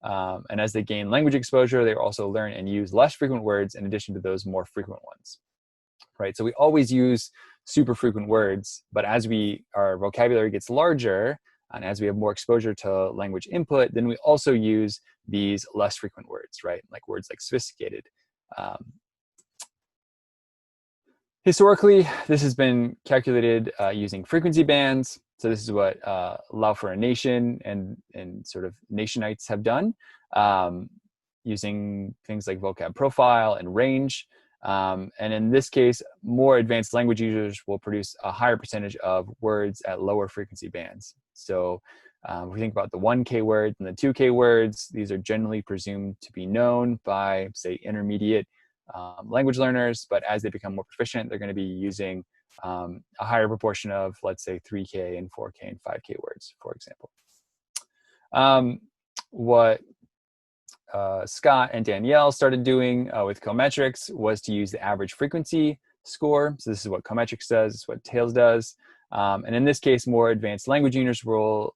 And as they gain language exposure, they also learn and use less frequent words in addition to those more frequent ones, right? So we always use super frequent words, but as our vocabulary gets larger and as we have more exposure to language input, then we also use these less frequent words, right? Like words like sophisticated. Historically, this has been calculated using frequency bands. So this is what 𝗟𝗏 and Nation and sort of Nationites have done, using things like vocab profile and range. And in this case, more advanced language users will produce a higher percentage of words at lower frequency bands. So if we think about the 1K words and the 2K words, these are generally presumed to be known by, say, intermediate language learners, but as they become more proficient, they're going to be using a higher proportion of, let's say, 3K and 4K and 5K words, for example. What Scott and Danielle started doing with 𝗀𝗏metrics was to use the average frequency score. So this is what 𝗀𝗏metrics does, this is what Tails does. And in this case, more advanced language users will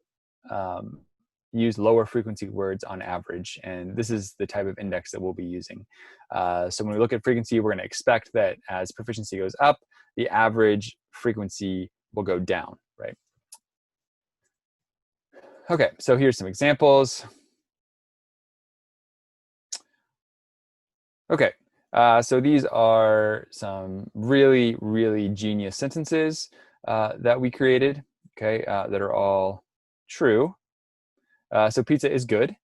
use lower frequency words on average. And this is the type of index that we'll be using. So when we look at frequency, we're going to expect that as proficiency goes up, the average frequency will go down, right? Okay, so here's some examples. Okay, so these are some really, really genius sentences that we created okay, that are all true. So pizza is good.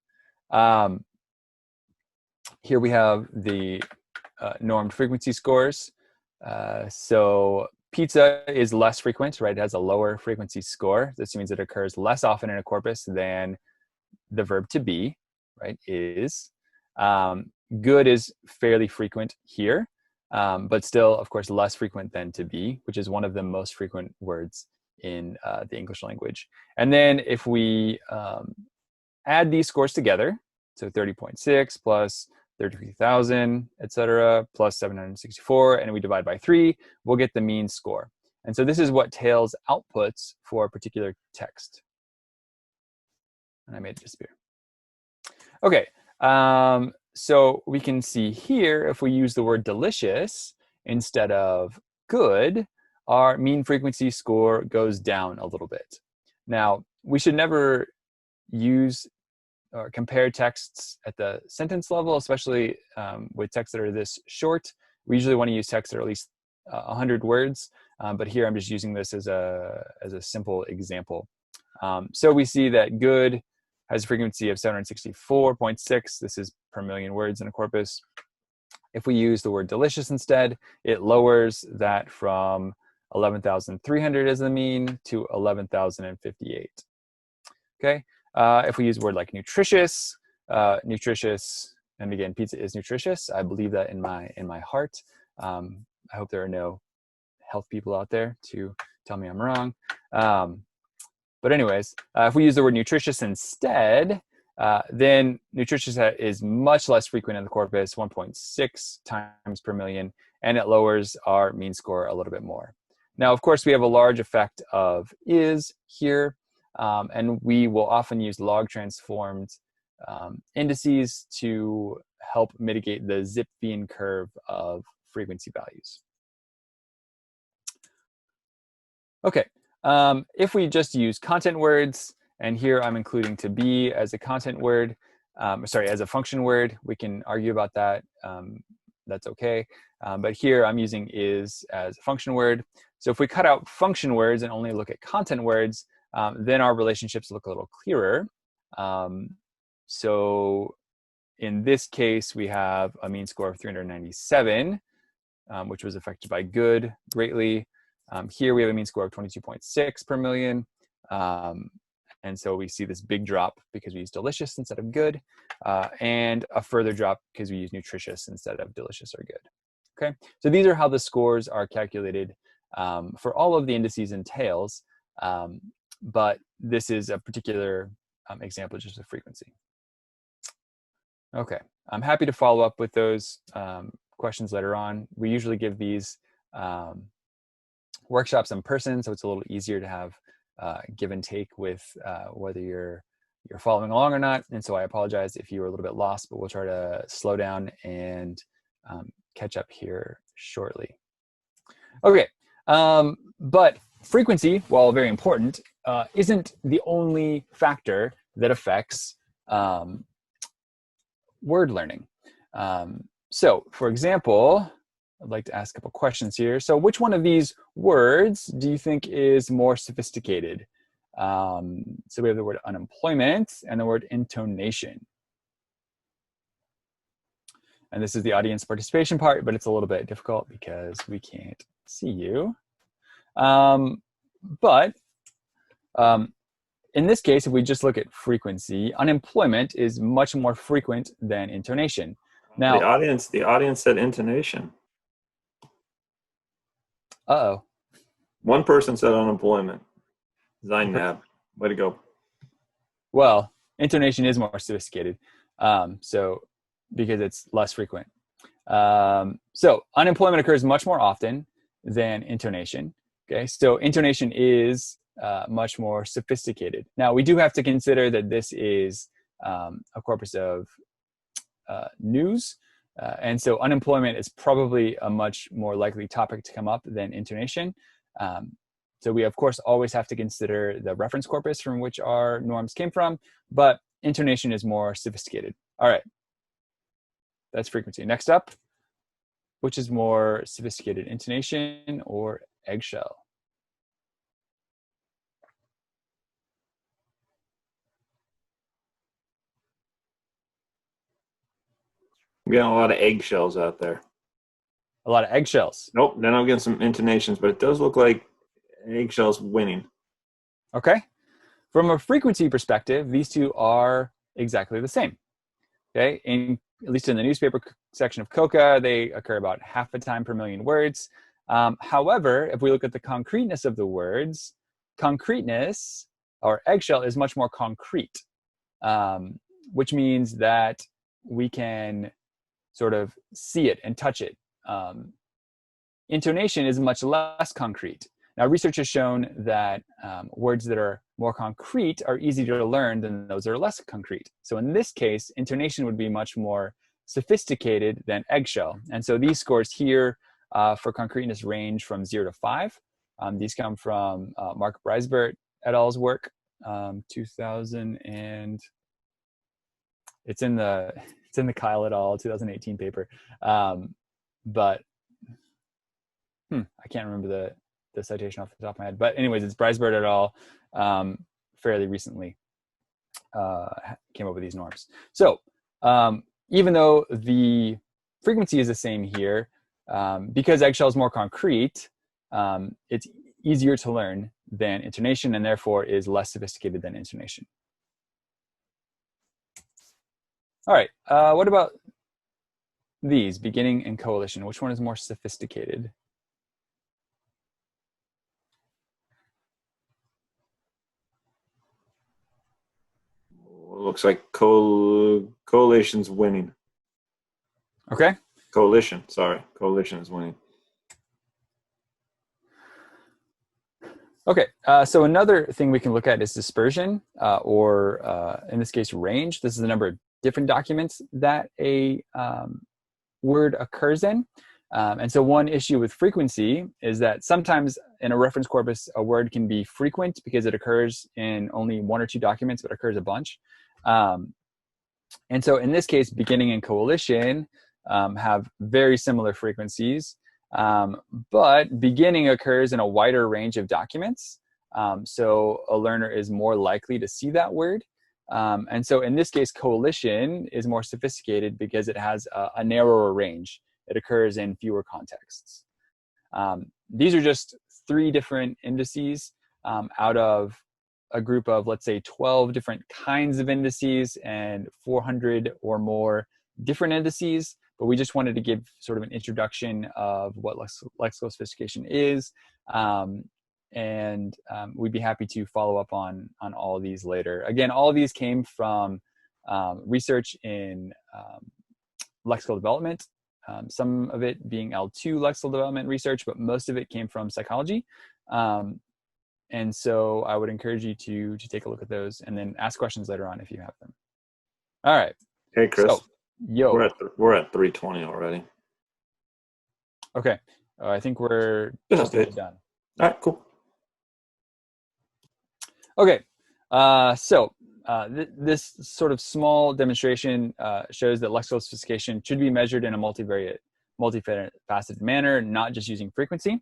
Here we have the normed frequency scores. So pizza is less frequent, right? It has a lower frequency score. This means it occurs less often in a corpus than the verb to be, right, is. Good is fairly frequent here, but still, of course, less frequent than to be, which is one of the most frequent words in the English language. And then if we add these scores together, so 30.6 plus 33,000, etc., plus 764, and we divide by 3, we'll get the mean score. And so this is what 𝗏𝗏s outputs for a particular text. And I made it disappear. Okay, so we can see here, if we use the word delicious instead of good, our mean frequency score goes down a little bit. Now, we should never use or compare texts at the sentence level, especially with texts that are this short. We usually want to use texts that are at least 100 words, but here I'm just using this as a simple example. So we see that good has a frequency of 764.6. This is per million words in a corpus. If we use the word delicious instead, it lowers that from 11,300 as the mean to 11,058. Okay. If we use a word like nutritious, nutritious, and again, pizza is nutritious. I believe that in my heart. I hope there are no health people out there to tell me I'm wrong. But anyways, if we use the word nutritious instead, then nutritious is much less frequent in the corpus, 1.6 times per million, and it lowers our mean score a little bit more. Now, of course, we have a large effect of is here. And we will often use log transformed indices to help mitigate the 𝗷𝗵𝗄 curve of frequency values. Okay, if we just use content words, and here I'm including to be as a content word, as a function word, we can argue about that. That's okay. But here I'm using is as a function word. So if we cut out function words and only look at content words, then our relationships look a little clearer. So in this case, we have a mean score of 397, which was affected by good greatly. Here we have a mean score of 22.6 per million. And so we see this big drop because we use delicious instead of good, and a further drop because we use nutritious instead of delicious or good. Okay, so these are how the scores are calculated for all of the indices and 𝗏𝗏s. But this is a particular example just of frequency. Okay, I'm happy to follow up with those questions later on. We usually give these workshops in person, so it's a little easier to have give and take with whether you're following along or not. And so I apologize if you were a little bit lost, but we'll try to slow down and catch up here shortly. Okay, but frequency, while very important, isn't the only factor that affects word learning. So, for example, I'd like to ask a couple questions here. So which one of these words do you think is more sophisticated? So we have the word unemployment and the word intonation. And this is the audience participation part, but it's a little bit difficult because we can't see you. But in this case, if we just look at frequency, unemployment is much more frequent than intonation. Now, the audience said intonation. Uh-oh. One person said unemployment. 𝗍𝗏𝗏. Way to go. Well, intonation is more sophisticated, so because it's less frequent. So unemployment occurs much more often than intonation. Okay, so intonation is much more sophisticated. Now, we do have to consider that this is a corpus of news. And so unemployment is probably a much more likely topic to come up than intonation. So we, of course, always have to consider the reference corpus from which our norms came from, but intonation is more sophisticated. All right, that's frequency. Next up, which is more sophisticated, intonation or eggshell? I'm getting a lot of eggshells out there. A lot of eggshells. Nope, then I'm getting some intonations, but it does look like eggshells winning. Okay. From a frequency perspective, these two are exactly the same. Okay, at least in the newspaper section of 𝗂𝗂𝗏, they occur about half a time per million words. However, if we look at the concreteness of the words, concreteness, or eggshell, is much more concrete, which means that we can sort of see it and touch it. Intonation is much less concrete. Now, research has shown that words that are more concrete are easier to learn than those that are less concrete. So in this case, intonation would be much more sophisticated than eggshell. And so these scores here for concreteness range from 0 to 5. These come from Mark 𝗏𝗏𝗏 et al.'s work, 2000, and it's in the Kyle et al. 2018 paper. But I can't remember the citation off the top of my head. But anyways, it's 𝗏𝗏𝗏 et al. Fairly recently came up with these norms. So even though the frequency is the same here, because eggshell is more concrete, it's easier to learn than intonation, and therefore is less sophisticated than intonation. All right, what about these, beginning and coalition? Which one is more sophisticated? Looks like coalition's winning. Okay. Coalition is winning. Okay, so another thing we can look at is dispersion, or in this case, range. This is the number of different documents that a word occurs in. And so one issue with frequency is that sometimes in a reference corpus, a word can be frequent because it occurs in only 1 or 2 documents, but occurs a bunch. And so in this case, beginning and coalition have very similar frequencies, but beginning occurs in a wider range of documents. So a learner is more likely to see that word. And so in this case, coalition is more sophisticated because it has a narrower range. It occurs in fewer contexts. These are just 3 different indices out of a group of, let's say, 12 different kinds of indices and 400 or more different indices. But we just wanted to give sort of an introduction of what lexical sophistication is. And we'd be happy to follow up on all of these later. Again, all of these came from research in lexical development, some of it being L2 lexical development research, but most of it came from psychology. And so I would encourage you to take a look at those and then ask questions later on if you have them. All right. Hey, Chris. So, yo. We're at 3:20 already. Okay. I think we're just about done. All right, cool. Okay. This sort of small demonstration shows that lexical sophistication should be measured in a multifaceted manner, not just using frequency.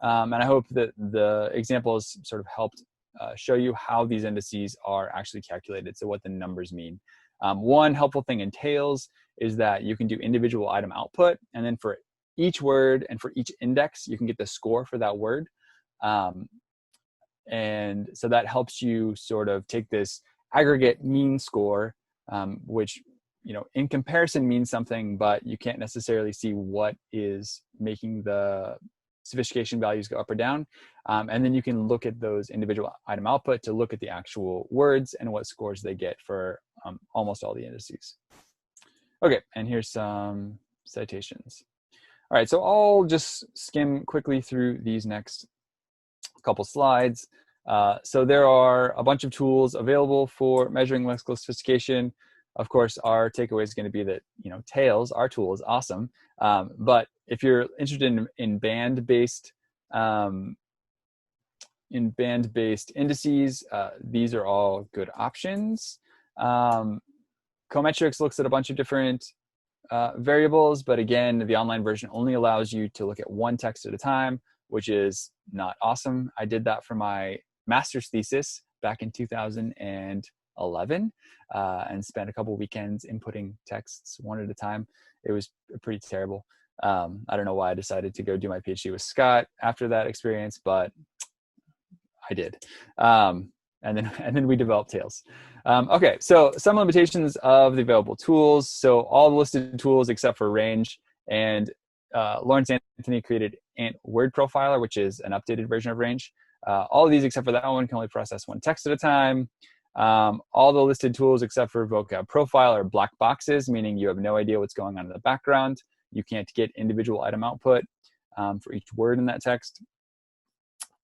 And I hope that the examples sort of helped show you how these indices are actually calculated, so what the numbers mean. One helpful thing in Tails is that you can do individual item output, and then for each word and for each index, you can get the score for that word. And so that helps you sort of take this aggregate mean score, which, you know, in comparison means something, but you can't necessarily see what is making the sophistication values go up or down. And then you can look at those individual item output to look at the actual words and what scores they get for almost all the indices. Okay, and here's some citations. All right, so I'll just skim quickly through these next couple slides. So there are a bunch of tools available for measuring lexical sophistication. Of course, our takeaway is going to be that, you know, Tails, our tool, is awesome. But if you're interested in band-based indices, these are all good options. 𝗀metrics looks at a bunch of different variables, but again, the online version only allows you to look at one text at a time, which is not awesome. I did that for my master's thesis back in 2011 and spent a couple weekends inputting texts one at a time. it was pretty terrible. I don't know why I decided to go do my PhD with Scott after that experience, but I did. And then we developed Tails. Okay, so some limitations of the available tools. So all the listed tools except for range, and Lawrence Anthony created Ant Word Profiler, which is an updated version of range. All of these except for that one can only process one text at a time. All the listed tools except for vocab profile are black boxes, meaning you have no idea what's going on in the background. You can't get individual item output for each word in that text.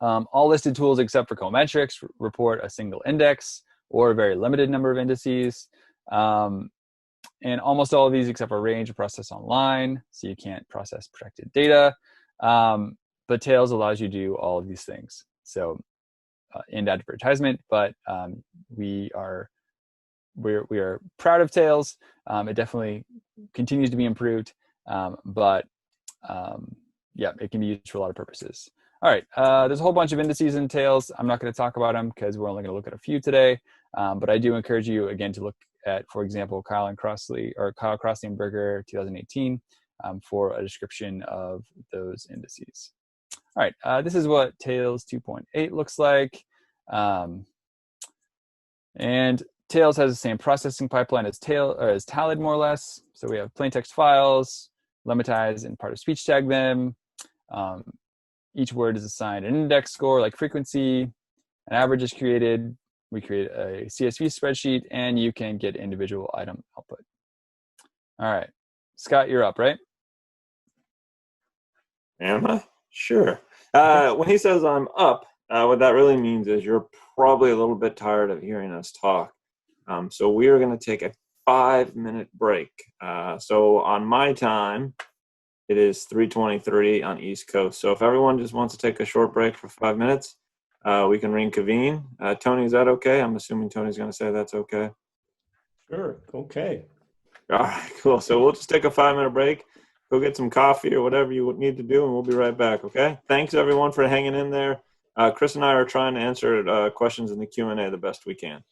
All listed tools except for cometrics report a single index or a very limited number of indices. And almost all of these except for range are processed online, so you can't process protected data. But Tails allows you to do all of these things. So in advertisement, but we are proud of Tails. It definitely continues to be improved, but yeah, it can be used for a lot of purposes. All right, there's a whole bunch of indices in Tails. I'm not going to talk about them because we're only going to look at a few today, but I do encourage you again to look at, for example, 𝗁 Crossley and Berger 2018 for a description of those indices. All right, this is what Tails 2.8 looks like. And Tails has the same processing pipeline as 𝗁 more or less. So we have plain text files, lemmatize and part of speech tag them. Each word is assigned an index score like frequency. An average is created. We create a CSV spreadsheet, and you can get individual item output. All right, Scott, you're up, right? Am I? Sure. When he says I'm up, what that really means is you're probably a little bit tired of hearing us talk. So we are going to take a 5-minute break. So on my time, it is 3:23 on East Coast. So if everyone just wants to take a short break for 5 minutes, we can reconvene. Tony, is that okay? I'm assuming Tony's going to say that's okay. Sure. Okay. All right, cool. So we'll just take a 5-minute break. Go get some coffee or whatever you need to do, and we'll be right back, okay? Thanks, everyone, for hanging in there. Kris and I are trying to answer questions in the Q&A the best we can.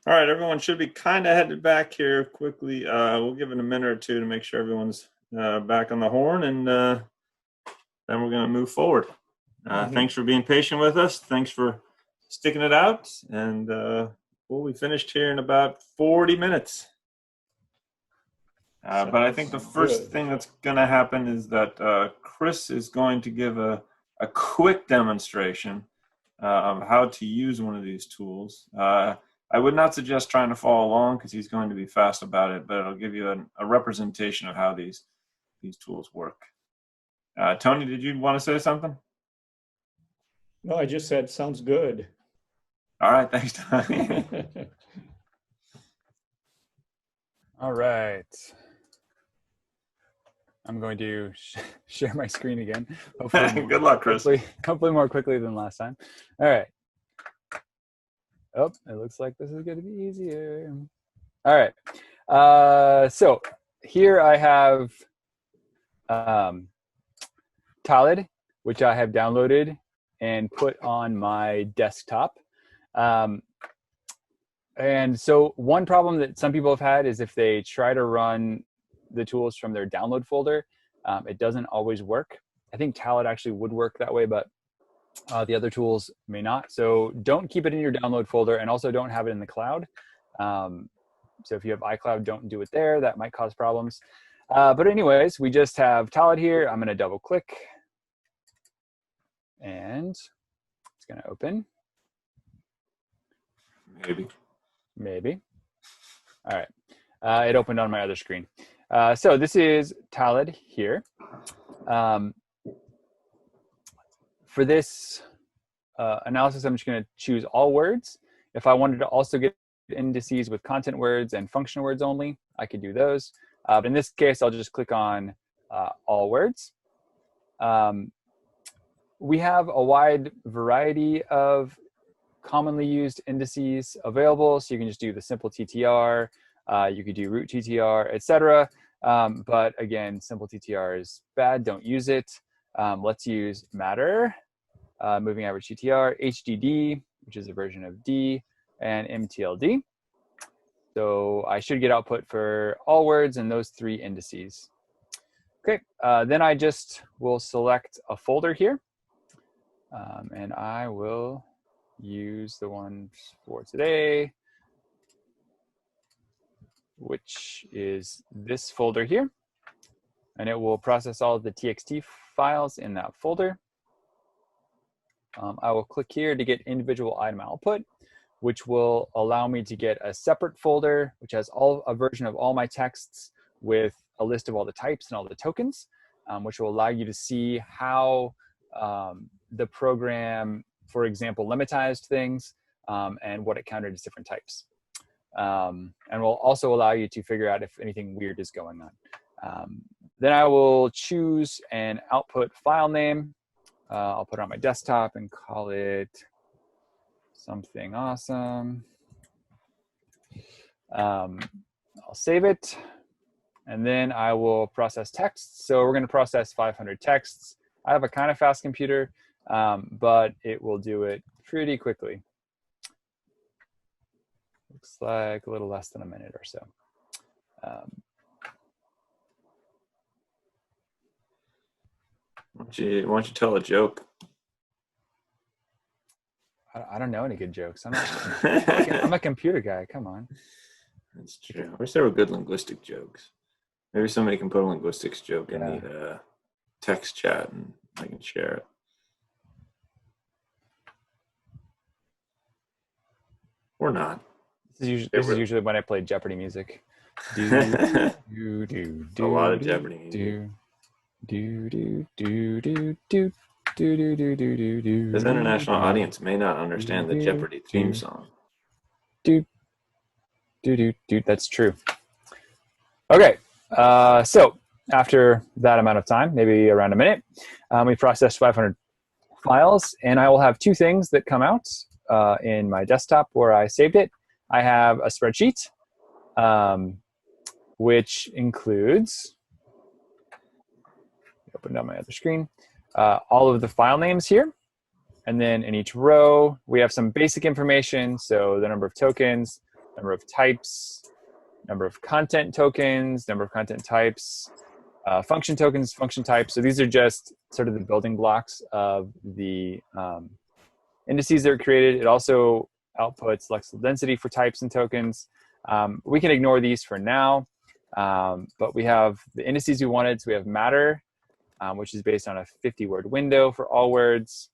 All right, everyone should be kind of headed back here quickly. We'll give it a minute or two to make sure everyone's back on the horn, and then we're going to move forward. Thanks for being patient with us. Thanks for sticking it out, and we'll be finished here in about 40 minutes. But I think the first thing that's going to happen is that Kris is going to give a quick demonstration of how to use one of these tools. I would not suggest trying to follow along because he's going to be fast about it, but it'll give you a representation of how these tools work. Tony, did you want to say something? No, I just said, sounds good. All right, thanks, Tony. All right. I'm going to share my screen again. Hopefully Good luck, Kris. Hopefully more quickly than last time. All right. Oh, it looks like this is going to be easier. All right. So here I have 𝗏𝗏, which I have downloaded and put on my desktop. And so one problem that some people have had is if they try to run the tools from their download folder, it doesn't always work. I think 𝗏𝗏 actually would work that way, but the other tools may not. So don't keep it in your download folder, and also don't have it in the cloud. So if you have iCloud, don't do it there. That might cause problems. But anyways, we just have 𝗏𝗏 here. I'm going to double click, and it's going to open. Maybe. All right. It opened on my other screen. So this is 𝗏𝗏 here. For this analysis, I'm just going to choose all words. If I wanted to also get indices with content words and function words only, I could do those. But in this case, I'll just click on all words. We have a wide variety of commonly used indices available. So you can just do the simple TTR, you could do root TTR, etc. But again, simple TTR is bad, don't use it. Let's use matter, moving average TTR, HDD, which is a version of D, and MTLD. So I should get output for all words and those three indices. Okay, then I just will select a folder here, and I will use the one for today, which is this folder here, and it will process all of the TXT files in that folder. I will click here to get individual item output, which will allow me to get a separate folder, which has a version of all my texts with a list of all the types and all the tokens, which will allow you to see how the program, for example, lemmatized things and what it counted as different types. And will also allow you to figure out if anything weird is going on. Then I will choose an output file name. I'll put it on my desktop and call it something awesome. I'll save it, and then I will process text. So we're going to process 500 texts. I have a kind of fast computer, but it will do it pretty quickly. Looks like a little less than a minute or so. Why don't you tell a joke? I don't know any good jokes. I'm a computer guy. Come on. That's true. I wish there were good linguistic jokes. Maybe somebody can put a linguistics joke in the text chat and I can share it. Or not. This is usually when I play Jeopardy music. A lot of Jeopardy music. This international audience may not understand the Jeopardy theme song. That's true. Okay, so after that amount of time, maybe around a minute, we processed 500 files, and I will have two things that come out. in my desktop where I saved it, I have a spreadsheet, which includes, open up my other screen, all of the file names here. And then in each row, we have some basic information. So the number of tokens, number of types, number of content tokens, number of content types, function tokens, function types. So these are just sort of the building blocks of the indices that are created. It also outputs lexical density for types and tokens. We can ignore these for now, but we have the indices we wanted. So we have matter, which is based on a 50-word window for all words,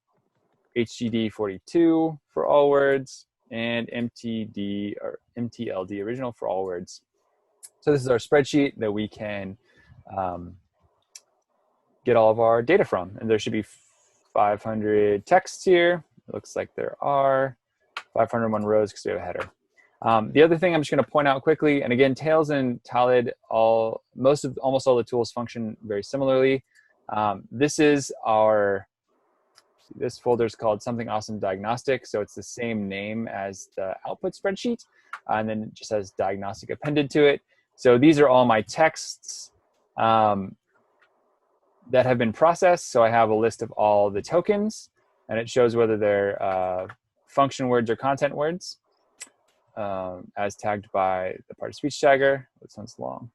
HGD 42 for all words, and MTD or MTLD original for all words. So this is our spreadsheet that we can get all of our data from. And there should be 500 texts here. It looks like there are 501 rows because we have a header. The other thing I'm just going to point out quickly, and again, Tails and Talid, almost all the tools function very similarly. This folder is called Something Awesome Diagnostic, so it's the same name as the output spreadsheet, and then it just has diagnostic appended to it. So these are all my texts that have been processed. So I have a list of all the tokens, and it shows whether they're function words or content words, as tagged by the part-of-speech tagger. This one's long.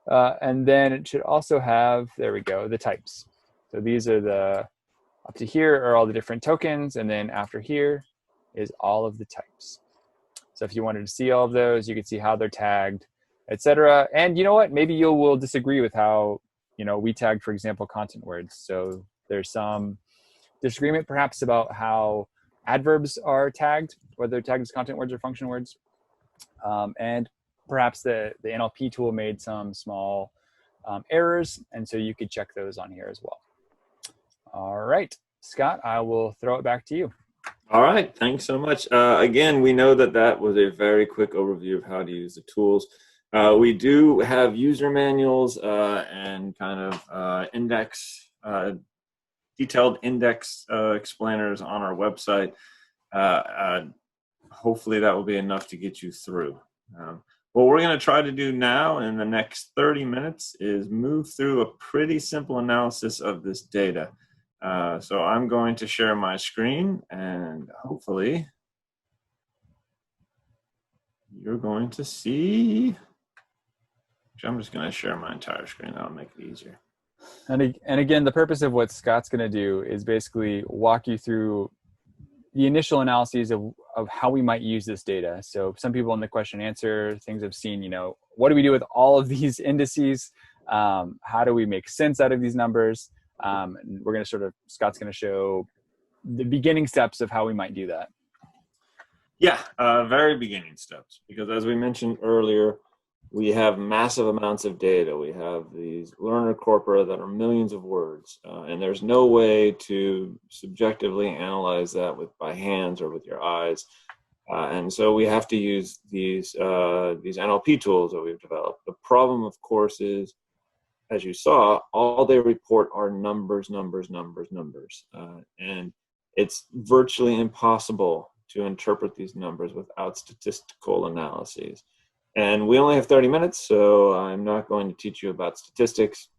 And then it should also have, there we go, the types. So these are up to here are all the different tokens, and then after here is all of the types. So if you wanted to see all of those, you could see how they're tagged, etc. And you know what? Maybe you will disagree with how, we tag, for example, content words. So there's some disagreement perhaps about how adverbs are tagged, whether they're tagged as content words or function words. And perhaps the NLP tool made some small errors, and so you could check those on here as well. All right, Scott, I will throw it back to you. All right, thanks so much. Again, we know that was a very quick overview of how to use the tools. We do have user manuals and kind of detailed index explainers on our website. Hopefully that will be enough to get you through. What we're going to try to do now in the next 30 minutes is move through a pretty simple analysis of this data. So I'm going to share my screen, and hopefully you're going to see. I'm just going to share my entire screen. That'll make it easier. And again, the purpose of what Scott's going to do is basically walk you through the initial analyses of how we might use this data. So some people in the question and answer things have seen, what do we do with all of these indices? How do we make sense out of these numbers? And we're going to Scott's going to show the beginning steps of how we might do that. Yeah, very beginning steps, because as we mentioned earlier, we have massive amounts of data. We have these learner corpora that are millions of words, and there's no way to subjectively analyze that by hands or with your eyes. And so we have to use these NLP tools that we've developed. The problem, of course, is, as you saw, all they report are numbers. And it's virtually impossible to interpret these numbers without statistical analyses. And we only have 30 minutes, so I'm not going to teach you about statistics.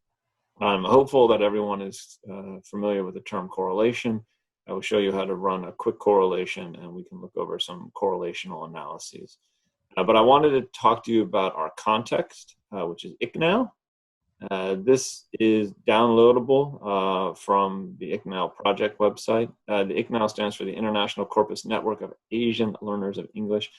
I'm hopeful that everyone is familiar with the term correlation. I will show you how to run a quick correlation, and we can look over some correlational analyses. But I wanted to talk to you about our context, which is 𝗏𝗏𝗏. This is downloadable from the 𝗏𝗏𝗏 project website. The 𝗏𝗏𝗏 stands for the International Corpus Network of Asian Learners of English.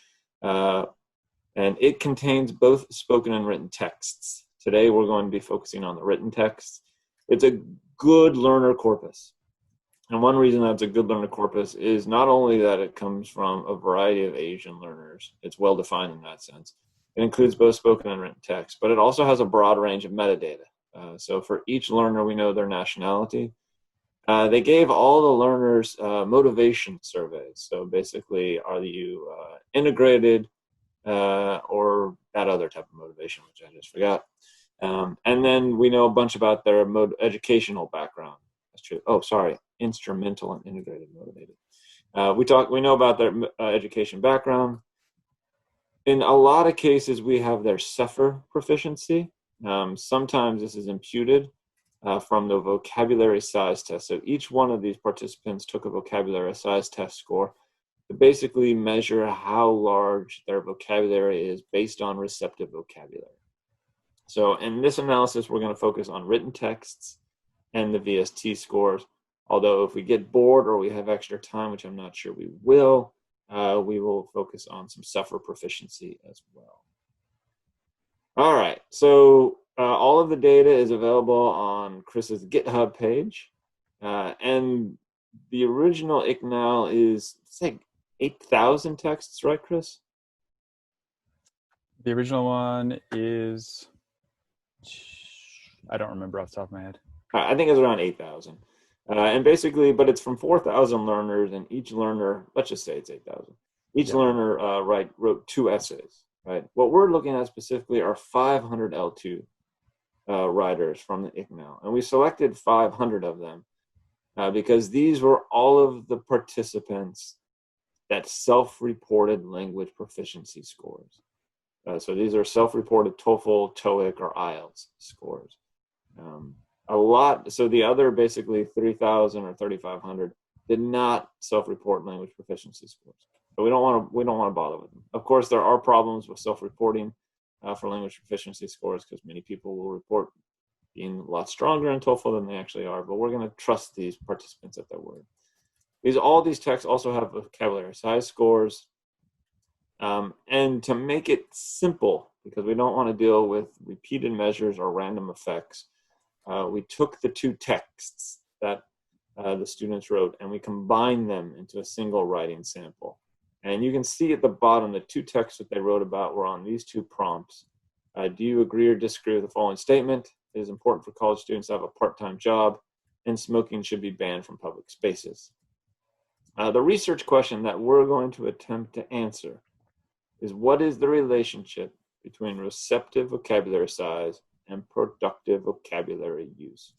And it contains both spoken and written texts. Today, we're going to be focusing on the written texts. It's a good learner corpus. And one reason that it's a good learner corpus is not only that it comes from a variety of Asian learners, it's well defined in that sense. It includes both spoken and written text, but it also has a broad range of metadata. So for each learner, we know their nationality. They gave all the learners motivation surveys. So basically, are you integrated or that other type of motivation, which I just forgot. And then we know a bunch about their educational background. That's true. Oh, sorry, instrumental and integrated motivated. We know about their education background. In a lot of cases, we have their 𝗪 proficiency. Sometimes this is imputed from the vocabulary size test. So each one of these participants took a vocabulary size test score to basically measure how large their vocabulary is based on receptive vocabulary. So in this analysis, we're going to focus on written texts and the VST scores. Although if we get bored or we have extra time, which I'm not sure we will focus on some 𝗪 proficiency as well. All right, so all of the data is available on Kris's GitHub page. And the original 𝗥𝗏𝗟 is, it's like 8,000 texts, right, Kris? The original one is, I don't remember off the top of my head. I think it's around 8,000. And basically, but it's from 4,000 learners, and each learner, let's just say it's 8,000. Each learner wrote 2 essays, right? What we're looking at specifically are 500 L2 writers from the 𝗥𝗏𝗟. And we selected 500 of them because these were all of the participants that self-reported language proficiency scores. So these are self-reported TOEFL, TOEIC, or IELTS scores. So the other basically 3,000 or 3,500 did not self-report language proficiency scores. But we don't want to bother with them. Of course, there are problems with self-reporting for language proficiency scores because many people will report being a lot stronger in TOEFL than they actually are. But we're going to trust these participants at their word. All these texts also have vocabulary size scores. And to make it simple, because we don't want to deal with repeated measures or random effects, we took the 2 texts that the students wrote and we combined them into a single writing sample. And you can see at the bottom the 2 texts that they wrote about were on these 2 prompts. Do you agree or disagree with the following statement? It is important for college students to have a part-time job, and smoking should be banned from public spaces. The research question that we're going to attempt to answer is, what is the relationship between receptive vocabulary size and productive vocabulary use?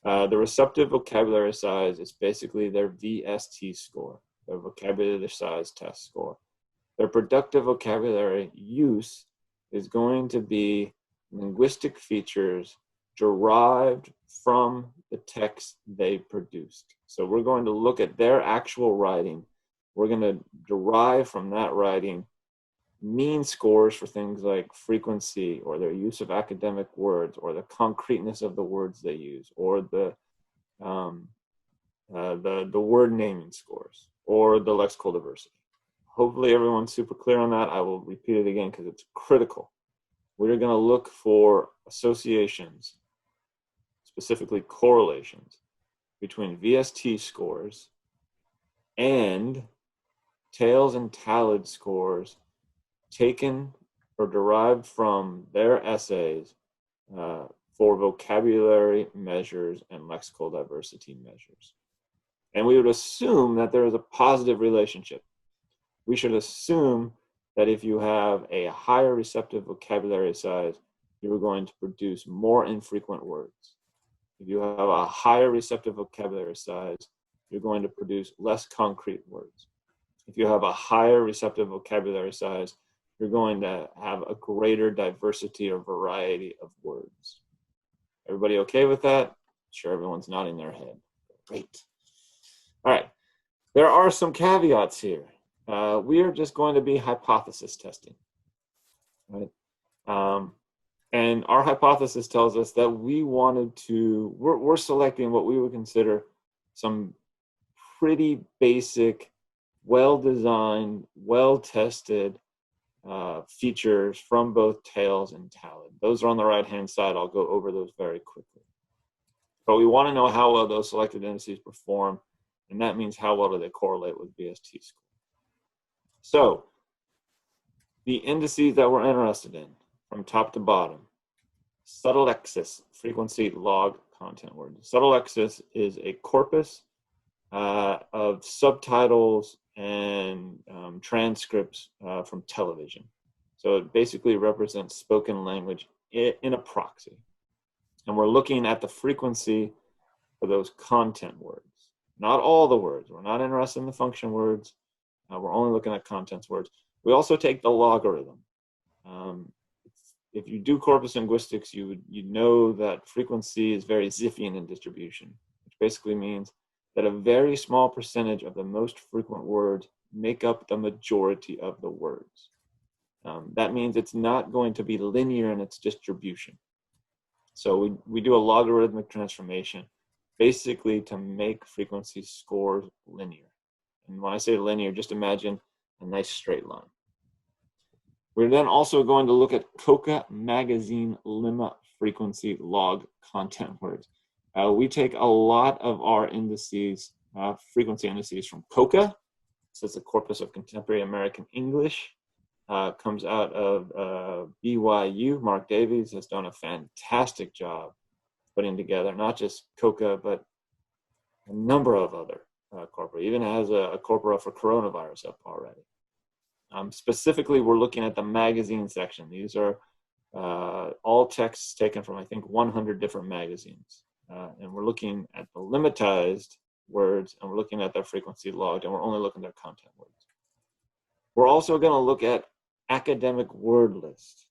The receptive vocabulary size is basically their VST score, their vocabulary size test score. Their productive vocabulary use is going to be linguistic features derived from the text they produced. So we're going to look at their actual writing. We're going to derive from that writing mean scores for things like frequency, or their use of academic words, or the concreteness of the words they use, or the word naming scores, or the lexical diversity. Hopefully everyone's super clear on that. I will repeat it again because it's critical. We're going to look for associations, specifically correlations, between VST scores and 𝗟𝗏𝗟 and 𝗏𝗏𝗏 scores taken or derived from their essays for vocabulary measures and lexical diversity measures. And we would assume that there is a positive relationship. We should assume that if you have a higher receptive vocabulary size, you're going to produce more infrequent words. If you have a higher receptive vocabulary size, you're going to produce less concrete words. If you have a higher receptive vocabulary size, you're going to have a greater diversity or variety of words. Everybody okay with that? Sure, everyone's nodding their head. Great. All right. There are some caveats here. We are just going to be hypothesis testing, right? And our hypothesis tells us that we're selecting what we would consider some pretty basic, well-designed, well-tested features from both 𝗟𝗏𝗟 and 𝗏𝗏𝗏. Those are on the right-hand side. I'll go over those very quickly. But we want to know how well those selected indices perform, and that means how well do they correlate with VST score. So the indices that we're interested in, from top to bottom: subtle 𝗟𝗏𝗏, frequency, log, content word. Subtle 𝗟𝗏𝗏 is a corpus of subtitles and transcripts from television. So it basically represents spoken language in a proxy. And we're looking at the frequency for those content words. not all the words. We're not interested in the function words. We're only looking at contents words. We also take the logarithm. If you do corpus linguistics, you know that frequency is very Zipfian in distribution, which basically means that a very small percentage of the most frequent words make up the majority of the words. That means it's not going to be linear in its distribution. So we do a logarithmic transformation basically to make frequency scores linear. And when I say linear, just imagine a nice straight line. We're then also going to look at 𝘂𝗲𝗃 frequency log content words. We take a lot of our indices, frequency indices from 𝘂𝗲. This is the Corpus of Contemporary American English. Comes out of BYU. Mark Davies has done a fantastic job putting together not just 𝘂𝗲, but a number of other corpora. Even has a corpora for coronavirus up already. Specifically, we're looking at the magazine section. These are all texts taken from, I think, 100 different magazines. And we're looking at the limmatized words, and we're looking at their frequency logged, and we're only looking at their content words. We're also going to look at academic word list.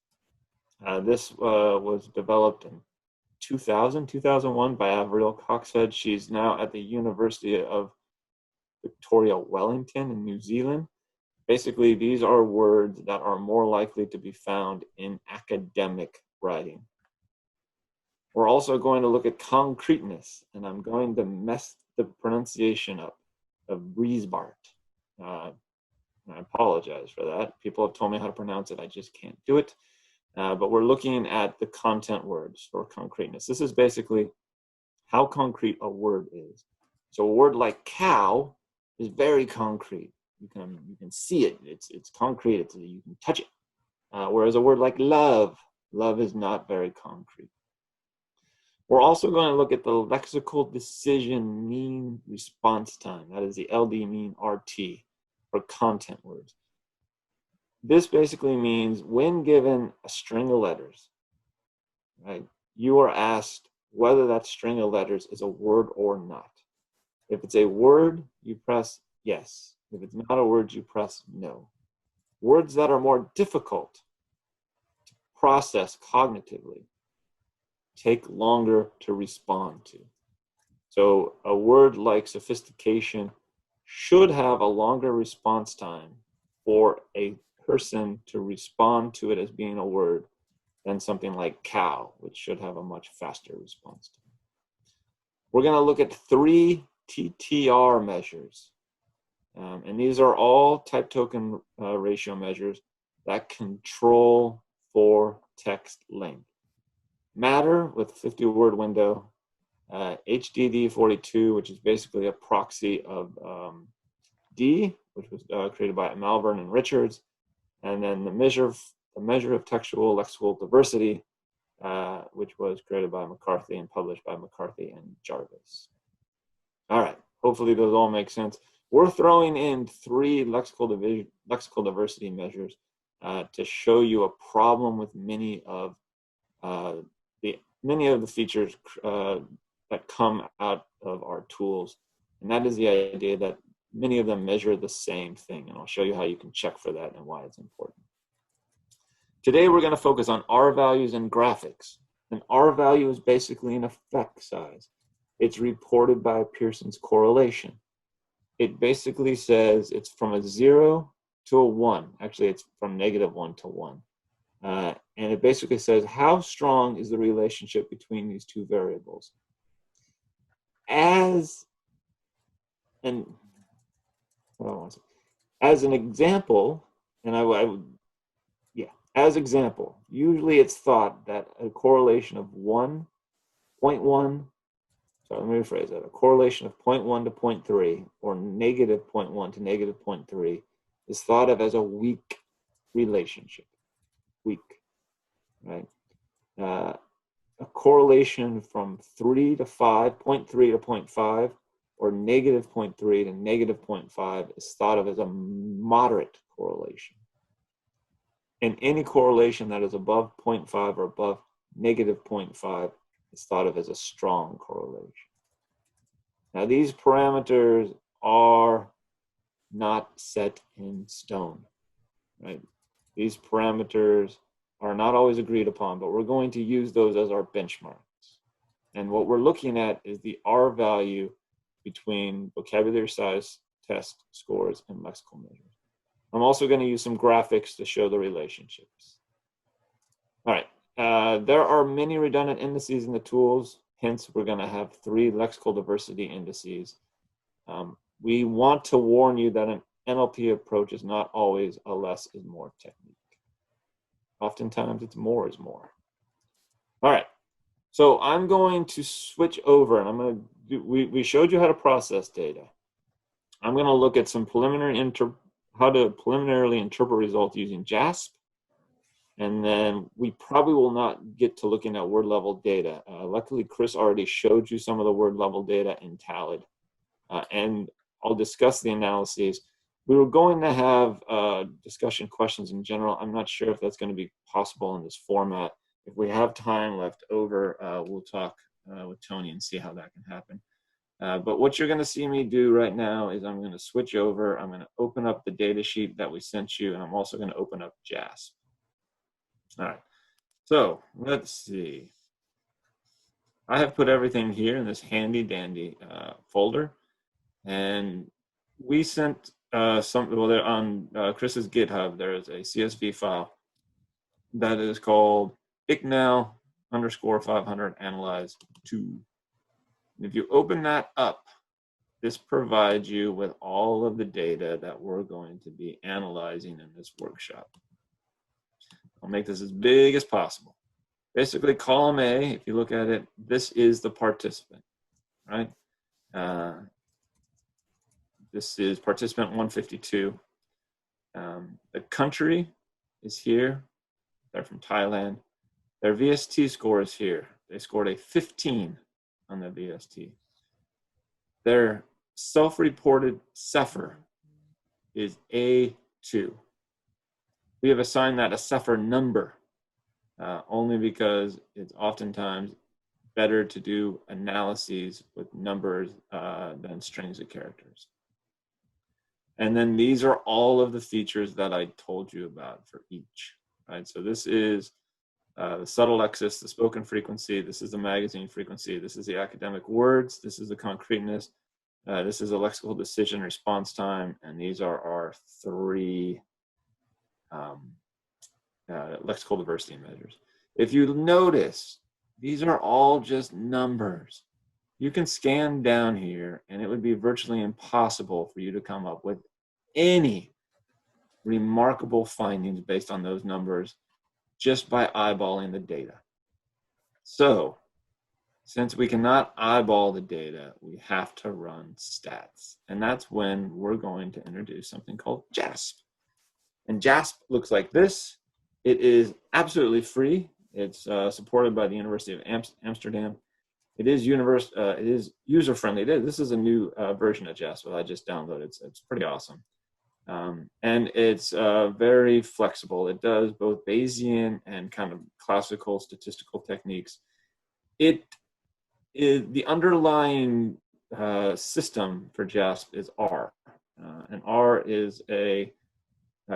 This was developed in 2001 by Avril Coxhead. She's now at the University of Victoria Wellington in New Zealand. Basically, these are words that are more likely to be found in academic writing. We're also going to look at concreteness, and I'm going to mess the pronunciation up of 𝗲𝗏𝗏. I apologize for that. People have told me how to pronounce it. I just can't do it. But we're looking at the content words for concreteness. This is basically how concrete a word is. So a word like cow is very concrete. You can see it. It's concrete. You can touch it. Whereas a word like love is not very concrete. We're also going to look at the lexical decision mean response time. That is the LD mean RT for content words. This basically means when given a string of letters, right, you are asked whether that string of letters is a word or not. If it's a word, you press yes. If it's not a word, you press no. Words that are more difficult to process cognitively take longer to respond to. So a word like sophistication should have a longer response time for a person to respond to it as being a word than something like cow, which should have a much faster response time. We're going to look at 3 TTR measures. And these are all type token ratio measures that control for text length. Matter with 50-word window, HDD42, which is basically a proxy of D, which was created by Malvern and Richards, and then the measure of textual lexical diversity, which was created by McCarthy and published by McCarthy and Jarvis. All right, hopefully those all make sense. We're throwing in 3 lexical diversity measures to show you a problem with many of the features that come out of our tools, and that is the idea that many of them measure the same thing, and I'll show you how you can check for that and why it's important. Today we're going to focus on R values and graphics. An R value is basically an effect size. It's reported by Pearson's correlation. It basically says it's from a 0 to a 1. Actually, it's from -1 to 1. And it basically says how strong is the relationship between these two variables. As an example, as example, usually it's thought that a correlation of 1.1, so let me rephrase that, a correlation of 0.1 to 0.3 or -0.1 to -0.3 is thought of as a weak relationship. Weak, right? A correlation from 3 to 5, 0.3 to 0.5, or -0.3 to -0.5 is thought of as a moderate correlation. And any correlation that is above 0.5 or above -0.5 is thought of as a strong correlation. Now, these parameters are not set in stone, right? These parameters are not always agreed upon, but we're going to use those as our benchmarks. And what we're looking at is the R value between vocabulary size test scores and lexical measures. I'm also going to use some graphics to show the relationships. All right, there are many redundant indices in the tools. Hence, we're going to have 3 lexical diversity indices. We want to warn you that an NLP approach is not always a less is more technique. Oftentimes, it's more is more. All right, so I'm going to switch over, and I'm going to do, we showed you how to process data. I'm going to look at some how to preliminarily interpret results using 𝗏𝗃. And then we probably will not get to looking at word level data. Luckily, Kris already showed you some of the word level data in 𝗏𝗃. And I'll discuss the analyses. We were going to have discussion questions in general. I'm not sure if that's going to be possible in this format. If we have time left over, we'll talk with Tony and see how that can happen. But what you're going to see me do right now is I'm going to switch over. I'm going to open up the data sheet that we sent you, and I'm also going to open up 𝗏𝗃. All right, so let's see. I have put everything here in this handy dandy folder, and we sent well, there on Kris's GitHub, there is a CSV file that is called 𝗏𝗃_500 analyze 2. If you open that up, this provides you with all of the data that we're going to be analyzing in this workshop. I'll make this as big as possible. Basically, column A, if you look at it, this is the participant, right? This is participant 152. The country is here. They're from Thailand. Their VST score is here. They scored a 15 on the VST. Their self-reported 𝗪 is A2. We have assigned that a 𝗪 number only because it's oftentimes better to do analyses with numbers than strings of characters. And then these are all of the features that I told you about for each, right? So this is the subtle lexis, the spoken frequency. This is the magazine frequency. This is the academic words. This is the concreteness. This is a lexical decision response time. And these are our 3 lexical diversity measures. If you notice, these are all just numbers. You can scan down here and it would be virtually impossible for you to come up with any remarkable findings based on those numbers just by eyeballing the data. So, since we cannot eyeball the data, we have to run stats. And that's when we're going to introduce something called 𝗏𝗃. And 𝗏𝗃 looks like this. It is absolutely free. It's supported by the University of Amsterdam. It is user-friendly. This is a new version of 𝗏𝗃 that I just downloaded. It's pretty awesome. And it's very flexible. It does both Bayesian and kind of classical statistical techniques. It is the underlying system for 𝗏𝗃 is R. And R is a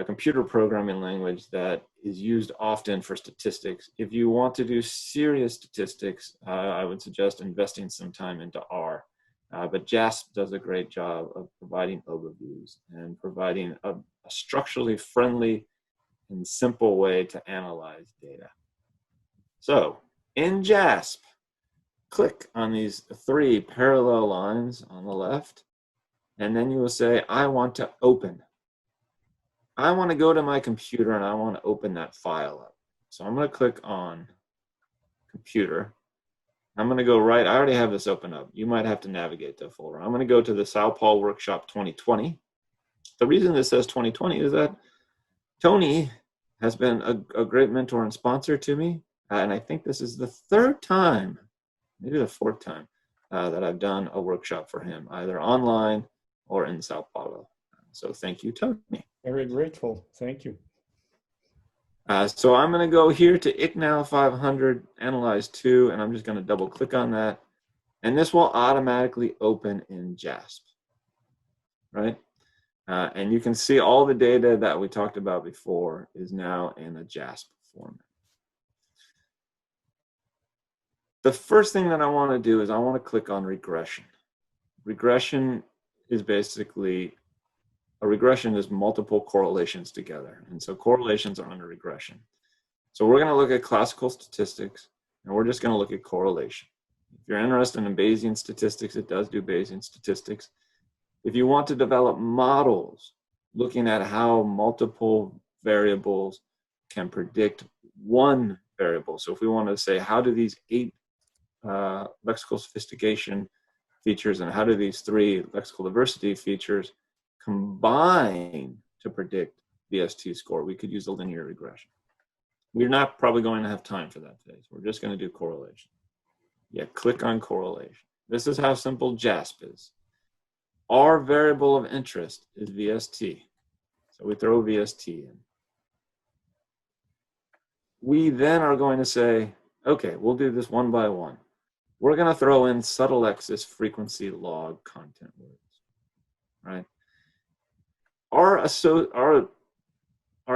computer programming language that is used often for statistics. If you want to do serious statistics, I would suggest investing some time into R. But 𝗏𝗃 does a great job of providing overviews and providing a structurally friendly and simple way to analyze data. So in 𝗏𝗃, click on these 3 parallel lines on the left, and then you will say, I want to open. I want to go to my computer and I want to open that file up. So I'm going to click on computer. I'm going to go right. I already have this open up. You might have to navigate to a folder. I'm going to go to the Sao Paulo Workshop 2020. The reason this says 2020 is that Tony has been a great mentor and sponsor to me. And I think this is the 3rd time, maybe the 4th time, that I've done a workshop for him, either online or in Sao Paulo. So thank you, Tony. Very grateful. Thank you. So I'm going to go here to 𝗏𝗃 500 analyze 2, and I'm just going to double click on that. And this will automatically open in JASP, right? And you can see all the data that we talked about before is now in a JASP format. The first thing that I want to do is I want to click on regression. Regression is basically, a regression is multiple correlations together. And so correlations are under regression. So we're going to look at classical statistics, and we're just going to look at correlation. If you're interested in Bayesian statistics, it does do Bayesian statistics. If you want to develop models looking at how multiple variables can predict one variable. So if we want to say, how do these 8 lexical sophistication features and how do these 3 lexical diversity features combine to predict VST score, we could use a linear regression. We're not probably going to have time for that today, so we're just going to do correlation. Yeah, click on correlation. This is how simple JASP is. Our variable of interest is VST. So we throw VST in. We then are going to say, okay, we'll do this one by one. We're going to throw in subtle X's frequency log content words, right? Our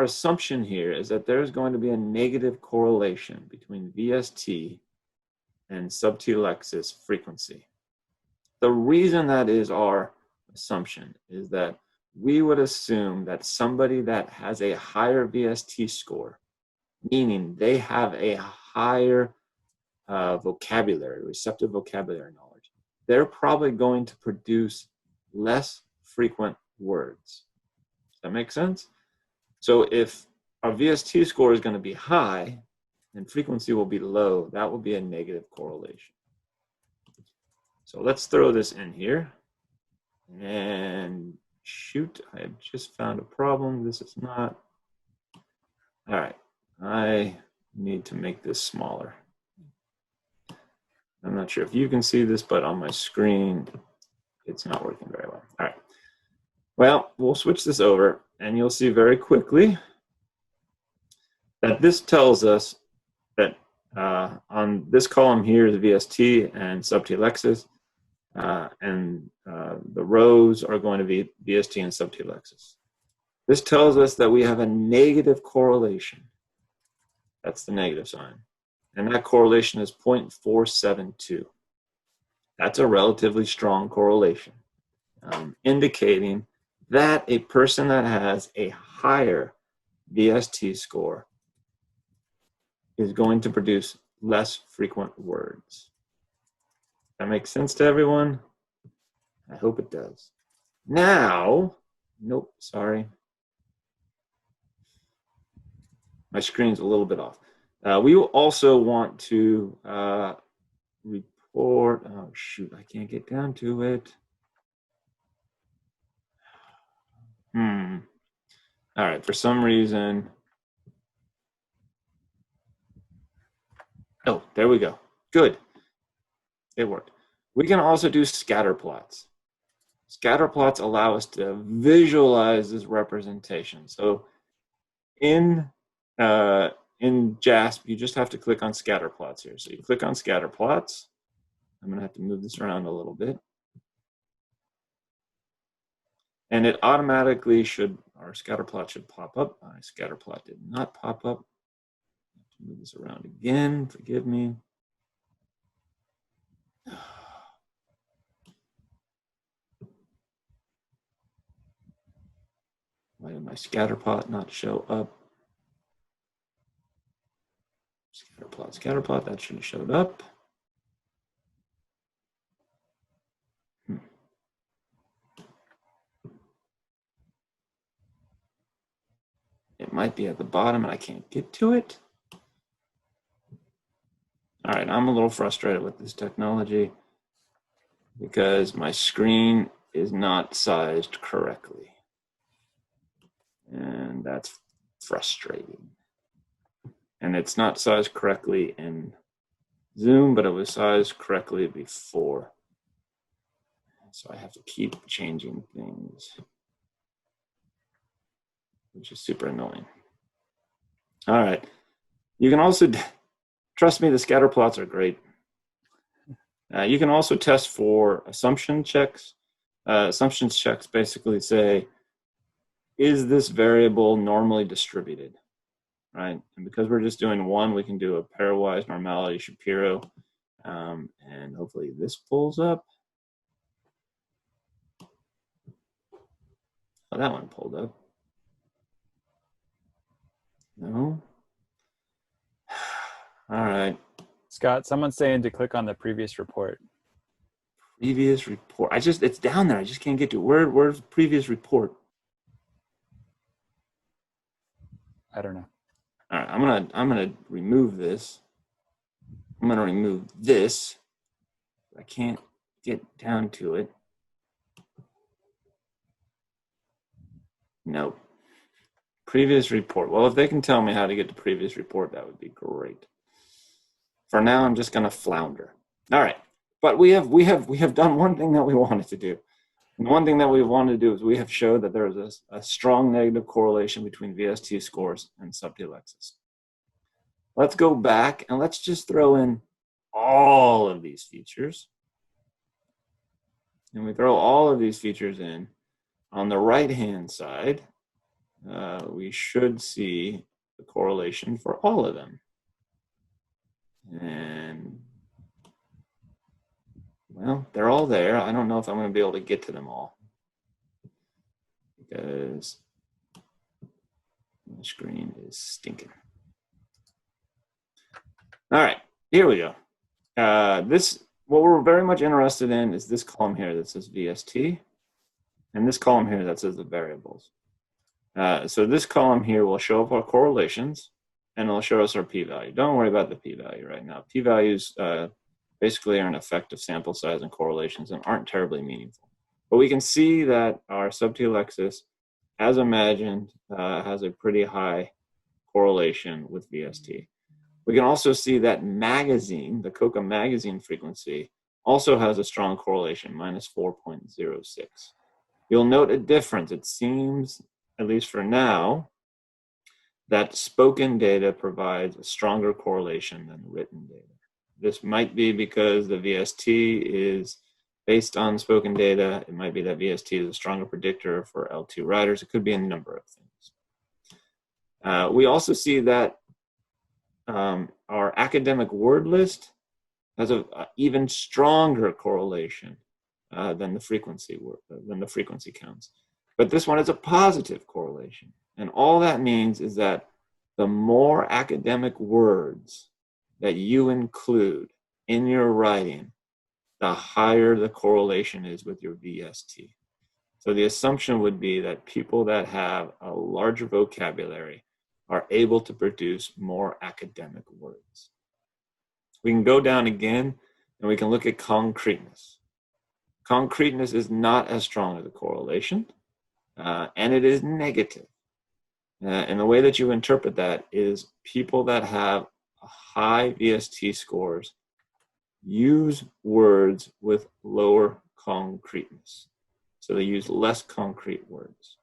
assumption here is that there's going to be a negative correlation between VST and 𝗏 frequency. The reason that is our assumption is that we would assume that somebody that has a higher VST score, meaning they have a higher vocabulary, receptive vocabulary knowledge, they're probably going to produce less frequent words. Does that make sense? So if our VST score is going to be high and frequency will be low, that will be a negative correlation. So let's throw this in here. And shoot, I have just found a problem. This is not. All right, I need to make this smaller. I'm not sure if you can see this, but on my screen, it's not working very well. All right. Well, we'll switch this over, and you'll see very quickly that this tells us that on this column here is VST and 𝗏, and the rows are going to be VST and 𝗏. This tells us that we have a negative correlation. That's the negative sign. And that correlation is 0.472. That's a relatively strong correlation, indicating that a person that has a higher VST score is going to produce less frequent words. That makes sense to everyone? I hope it does. Now, nope, sorry. My screen's a little bit off. We will also want to report, oh shoot, I can't get down to it. All right, for some reason. Oh, there we go. Good. It worked. We can also do scatter plots. Scatter plots allow us to visualize this representation. So in JASP, you just have to click on scatter plots here. So you click on scatter plots. I'm going to have to move this around a little bit. And it automatically should, our scatter plot should pop up. My scatter plot did not pop up. I have to move this around again. Forgive me. Why did my scatter plot not show up? Scatter plot, that should have showed up. It might be at the bottom and I can't get to it. All right, I'm a little frustrated with this technology because my screen is not sized correctly. And that's frustrating. And it's not sized correctly in Zoom, but it was sized correctly before. So I have to keep changing things, which is super annoying. All right. You can also, trust me, the scatter plots are great. You can also test for assumption checks. Assumptions checks basically say, is this variable normally distributed, right? And because we're just doing one, we can do a pairwise normality Shapiro, and hopefully this pulls up. Oh, that one pulled up. No. All right. Scott, someone's saying to click on the previous report. Previous report. It's down there. I just can't get to it. Where's previous report? I don't know. All right, I'm gonna remove this. I'm gonna remove this. I can't get down to it. Nope. Previous report. Well, if they can tell me how to get to previous report, that would be great. For now, I'm just gonna flounder. All right, but we have done one thing that we wanted to do. And one thing that we wanted to do is we have showed that there is a strong negative correlation between VST scores and subtelexis. Let's go back and let's just throw in all of these features. And we throw all of these features in. On the right-hand side, we should see the correlation for all of them. And well, they're all there. I don't know if I'm going to be able to get to them all because my screen is stinking. All right, here we go. What we're very much interested in is this column here that says VST, and this column here that says the variables. So this column here will show up our correlations, and it'll show us our p-value. Don't worry about the p-value right now. P-values basically are an effect of sample size and correlations and aren't terribly meaningful. But we can see that our subtelexis, as imagined, has a pretty high correlation with VST. We can also see that magazine, the 𝗂𝗲 magazine frequency, also has a strong correlation, -4.06. You'll note a difference. It seems, at least for now, that spoken data provides a stronger correlation than written data. This might be because the VST is based on spoken data. It might be that VST is a stronger predictor for L2 writers. It could be a number of things. We also see that our academic word list has an even stronger correlation than the frequency counts. But this one is a positive correlation. And all that means is that the more academic words that you include in your writing, the higher the correlation is with your VST. So the assumption would be that people that have a larger vocabulary are able to produce more academic words. We can go down again and we can look at concreteness. Concreteness is not as strong as a correlation, and it is negative. And the way that you interpret that is people that have high VST scores use words with lower concreteness. So they use less concrete words.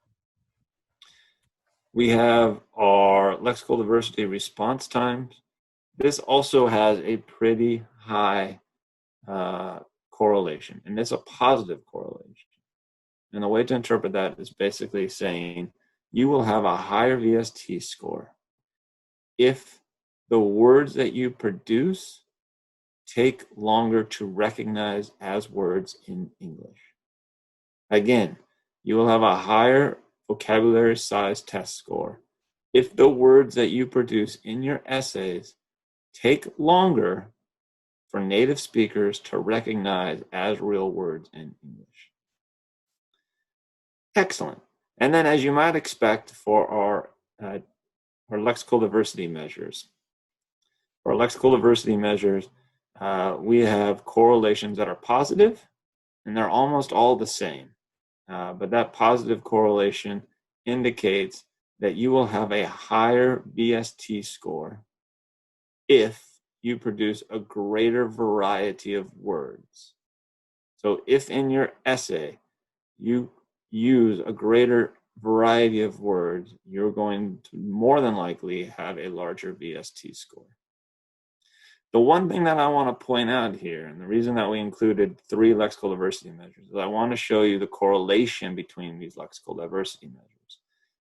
We have our lexical diversity response times. This also has a pretty high correlation, and it's a positive correlation. And the way to interpret that is basically saying you will have a higher VST score if the words that you produce take longer to recognize as words in English. Again, you will have a higher vocabulary size test score if the words that you produce in your essays take longer for native speakers to recognize as real words in English. Excellent. And then, as you might expect for our lexical diversity measures, for our lexical diversity measures, we have correlations that are positive, and they're almost all the same. But that positive correlation indicates that you will have a higher VST score if you produce a greater variety of words. So if in your essay you use a greater variety of words, you're going to more than likely have a larger VST score. The one thing that I want to point out here, and the reason that we included 3 lexical diversity measures, is I want to show you the correlation between these lexical diversity measures.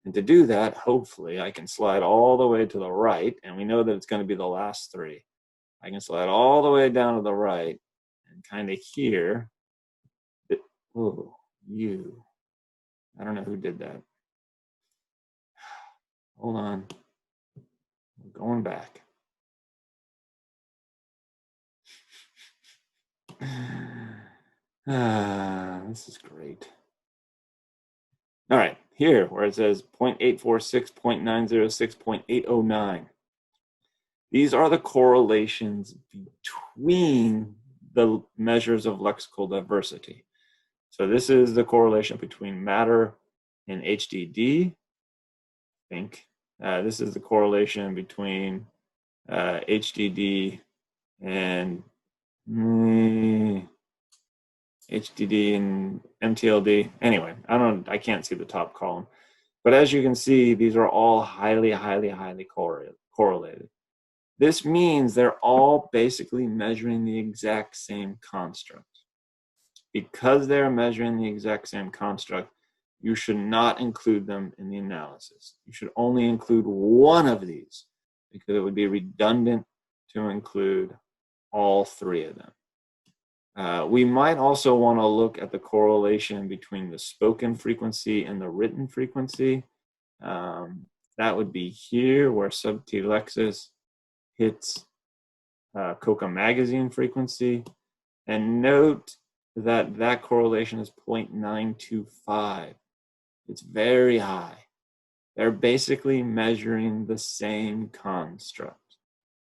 And to do that, hopefully, I can slide all the way to the right, and we know that it's going to be the last 3. I can slide all the way down to the right and kind of hear that, oh, you. I don't know who did that. Hold on. I'm going back. This is great. All right, here where it says 0.846, 0.906, 0.809. These are the correlations between the measures of lexical diversity. So this is the correlation between matter and HDD. I think this is the correlation between HDD and HDD and MTLD. Anyway, I can't see the top column. But as you can see, these are all highly correlated. This means they're all basically measuring the exact same construct. Because they're measuring the exact same construct, you should not include them in the analysis. You should only include one of these because it would be redundant to include all 3 of them. We might also want to look at the correlation between the spoken frequency and the written frequency. That would be here where subtelexis hits Coca magazine frequency. And note that that correlation is 0.925. It's very high. They're basically measuring the same construct.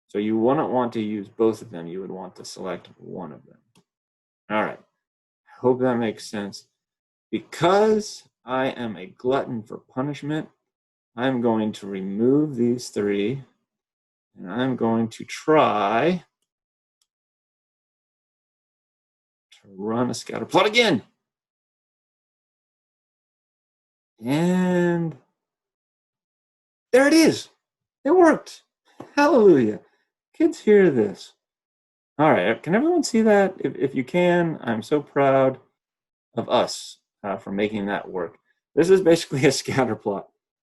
So you wouldn't want to use both of them. You would want to select one of them. All right, I hope that makes sense. Because I am a glutton for punishment, I'm going to remove these 3, and I'm going to try to run a scatter plot again. And there it is. It worked. Hallelujah. Kids hear this. All right, can everyone see that? If you can, I'm so proud of us for making that work. This is basically a scatter plot.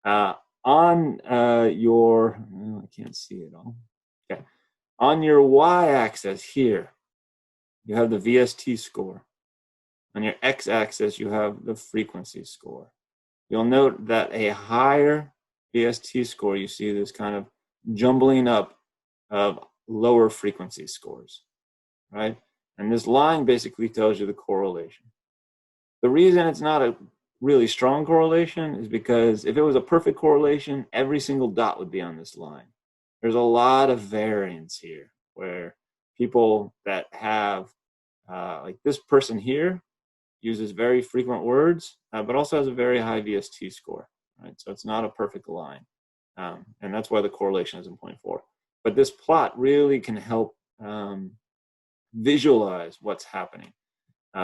On your, well, I can't see it all. Okay. On your y-axis here, you have the VST score. On your x-axis, you have the frequency score. You'll note that a higher VST score, you see this kind of jumbling up of lower frequency scores, right? And this line basically tells you the correlation. The reason it's not a really strong correlation is because if it was a perfect correlation, every single dot would be on this line. There's a lot of variance here where people that have, like this person here, uses very frequent words, but also has a very high VST score, right? So it's not a perfect line. And that's why the correlation is in 0.4. But this plot really can help visualize what's happening.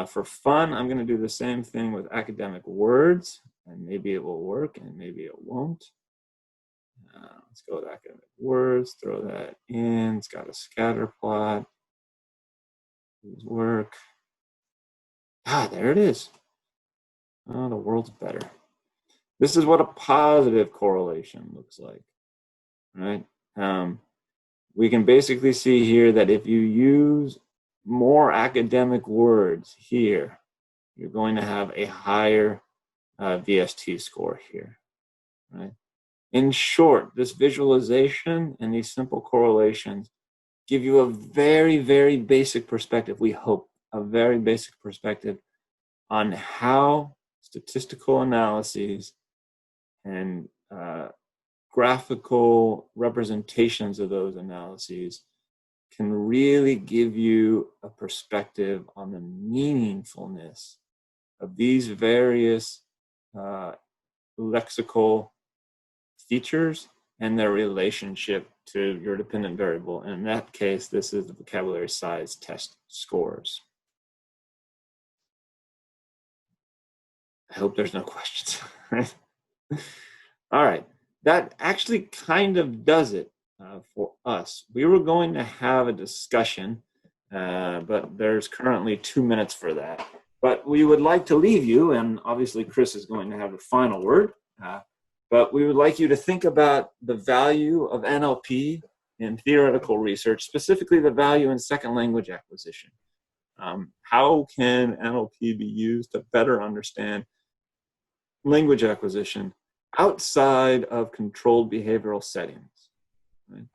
For fun, I'm going to do the same thing with academic words, and maybe it will work and maybe it won't. Let's go with academic words, throw that in. It's got a scatter plot. These work. Ah, there it is. Oh, the world's better. This is what a positive correlation looks like, right? We can basically see here that if you use more academic words here, you're going to have a higher VST score here, right? In short, this visualization and these simple correlations give you a very, very basic perspective, we hope, a very basic perspective on how statistical analyses and graphical representations of those analyses can really give you a perspective on the meaningfulness of these various lexical features and their relationship to your dependent variable. And in that case, this is the vocabulary size test scores. I hope there's no questions. All right, that actually kind of does it for us. We were going to have a discussion, but there's currently 2 minutes for that. But we would like to leave you, and obviously Kris is going to have the final word, but we would like you to think about the value of NLP in theoretical research, specifically the value in second language acquisition. How can NLP be used to better understand language acquisition outside of controlled behavioral settings? Right?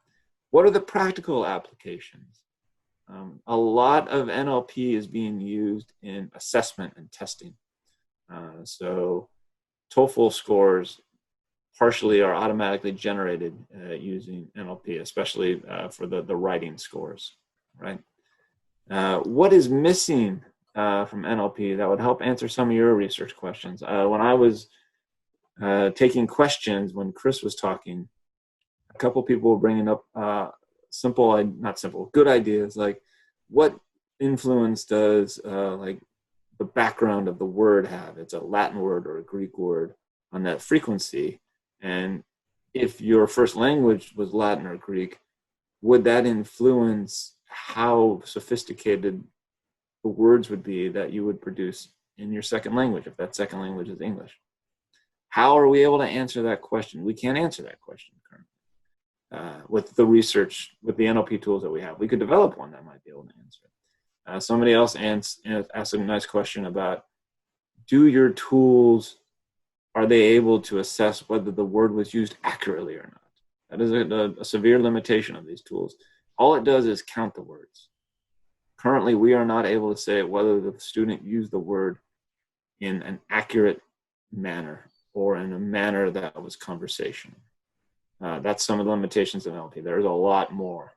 What are the practical applications? A lot of NLP is being used in assessment and testing. So TOEFL scores partially are automatically generated using NLP, especially for the writing scores, right? What is missing from NLP that would help answer some of your research questions? When I was taking questions, when Kris was talking, a couple people were bringing up good ideas, like what influence does like the background of the word have? It's a Latin word or a Greek word on that frequency. And if your first language was Latin or Greek, would that influence how sophisticated the words would be that you would produce in your second language, if that second language is English? How are we able to answer that question? We can't answer that question currently with the research, with the NLP tools that we have. We could develop one that might be able to answer it. Somebody else asked a nice question about, do your tools, are they able to assess whether the word was used accurately or not? That is a severe limitation of these tools. All it does is count the words. Currently, we are not able to say whether the student used the word in an accurate manner or in a manner that was conversational. That's some of the limitations of NLP. There's a lot more,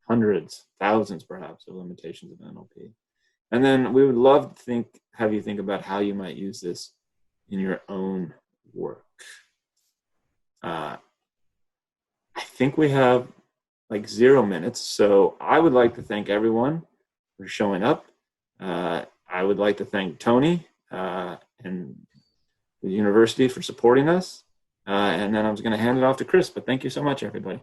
hundreds, thousands perhaps, of limitations of NLP. And then we would love to have you think about how you might use this in your own work. I think we have like 0 minutes, so I would like to thank everyone for showing up. I would like to thank Tony and the university for supporting us, and then I was going to hand it off to Kris, but thank you so much, everybody.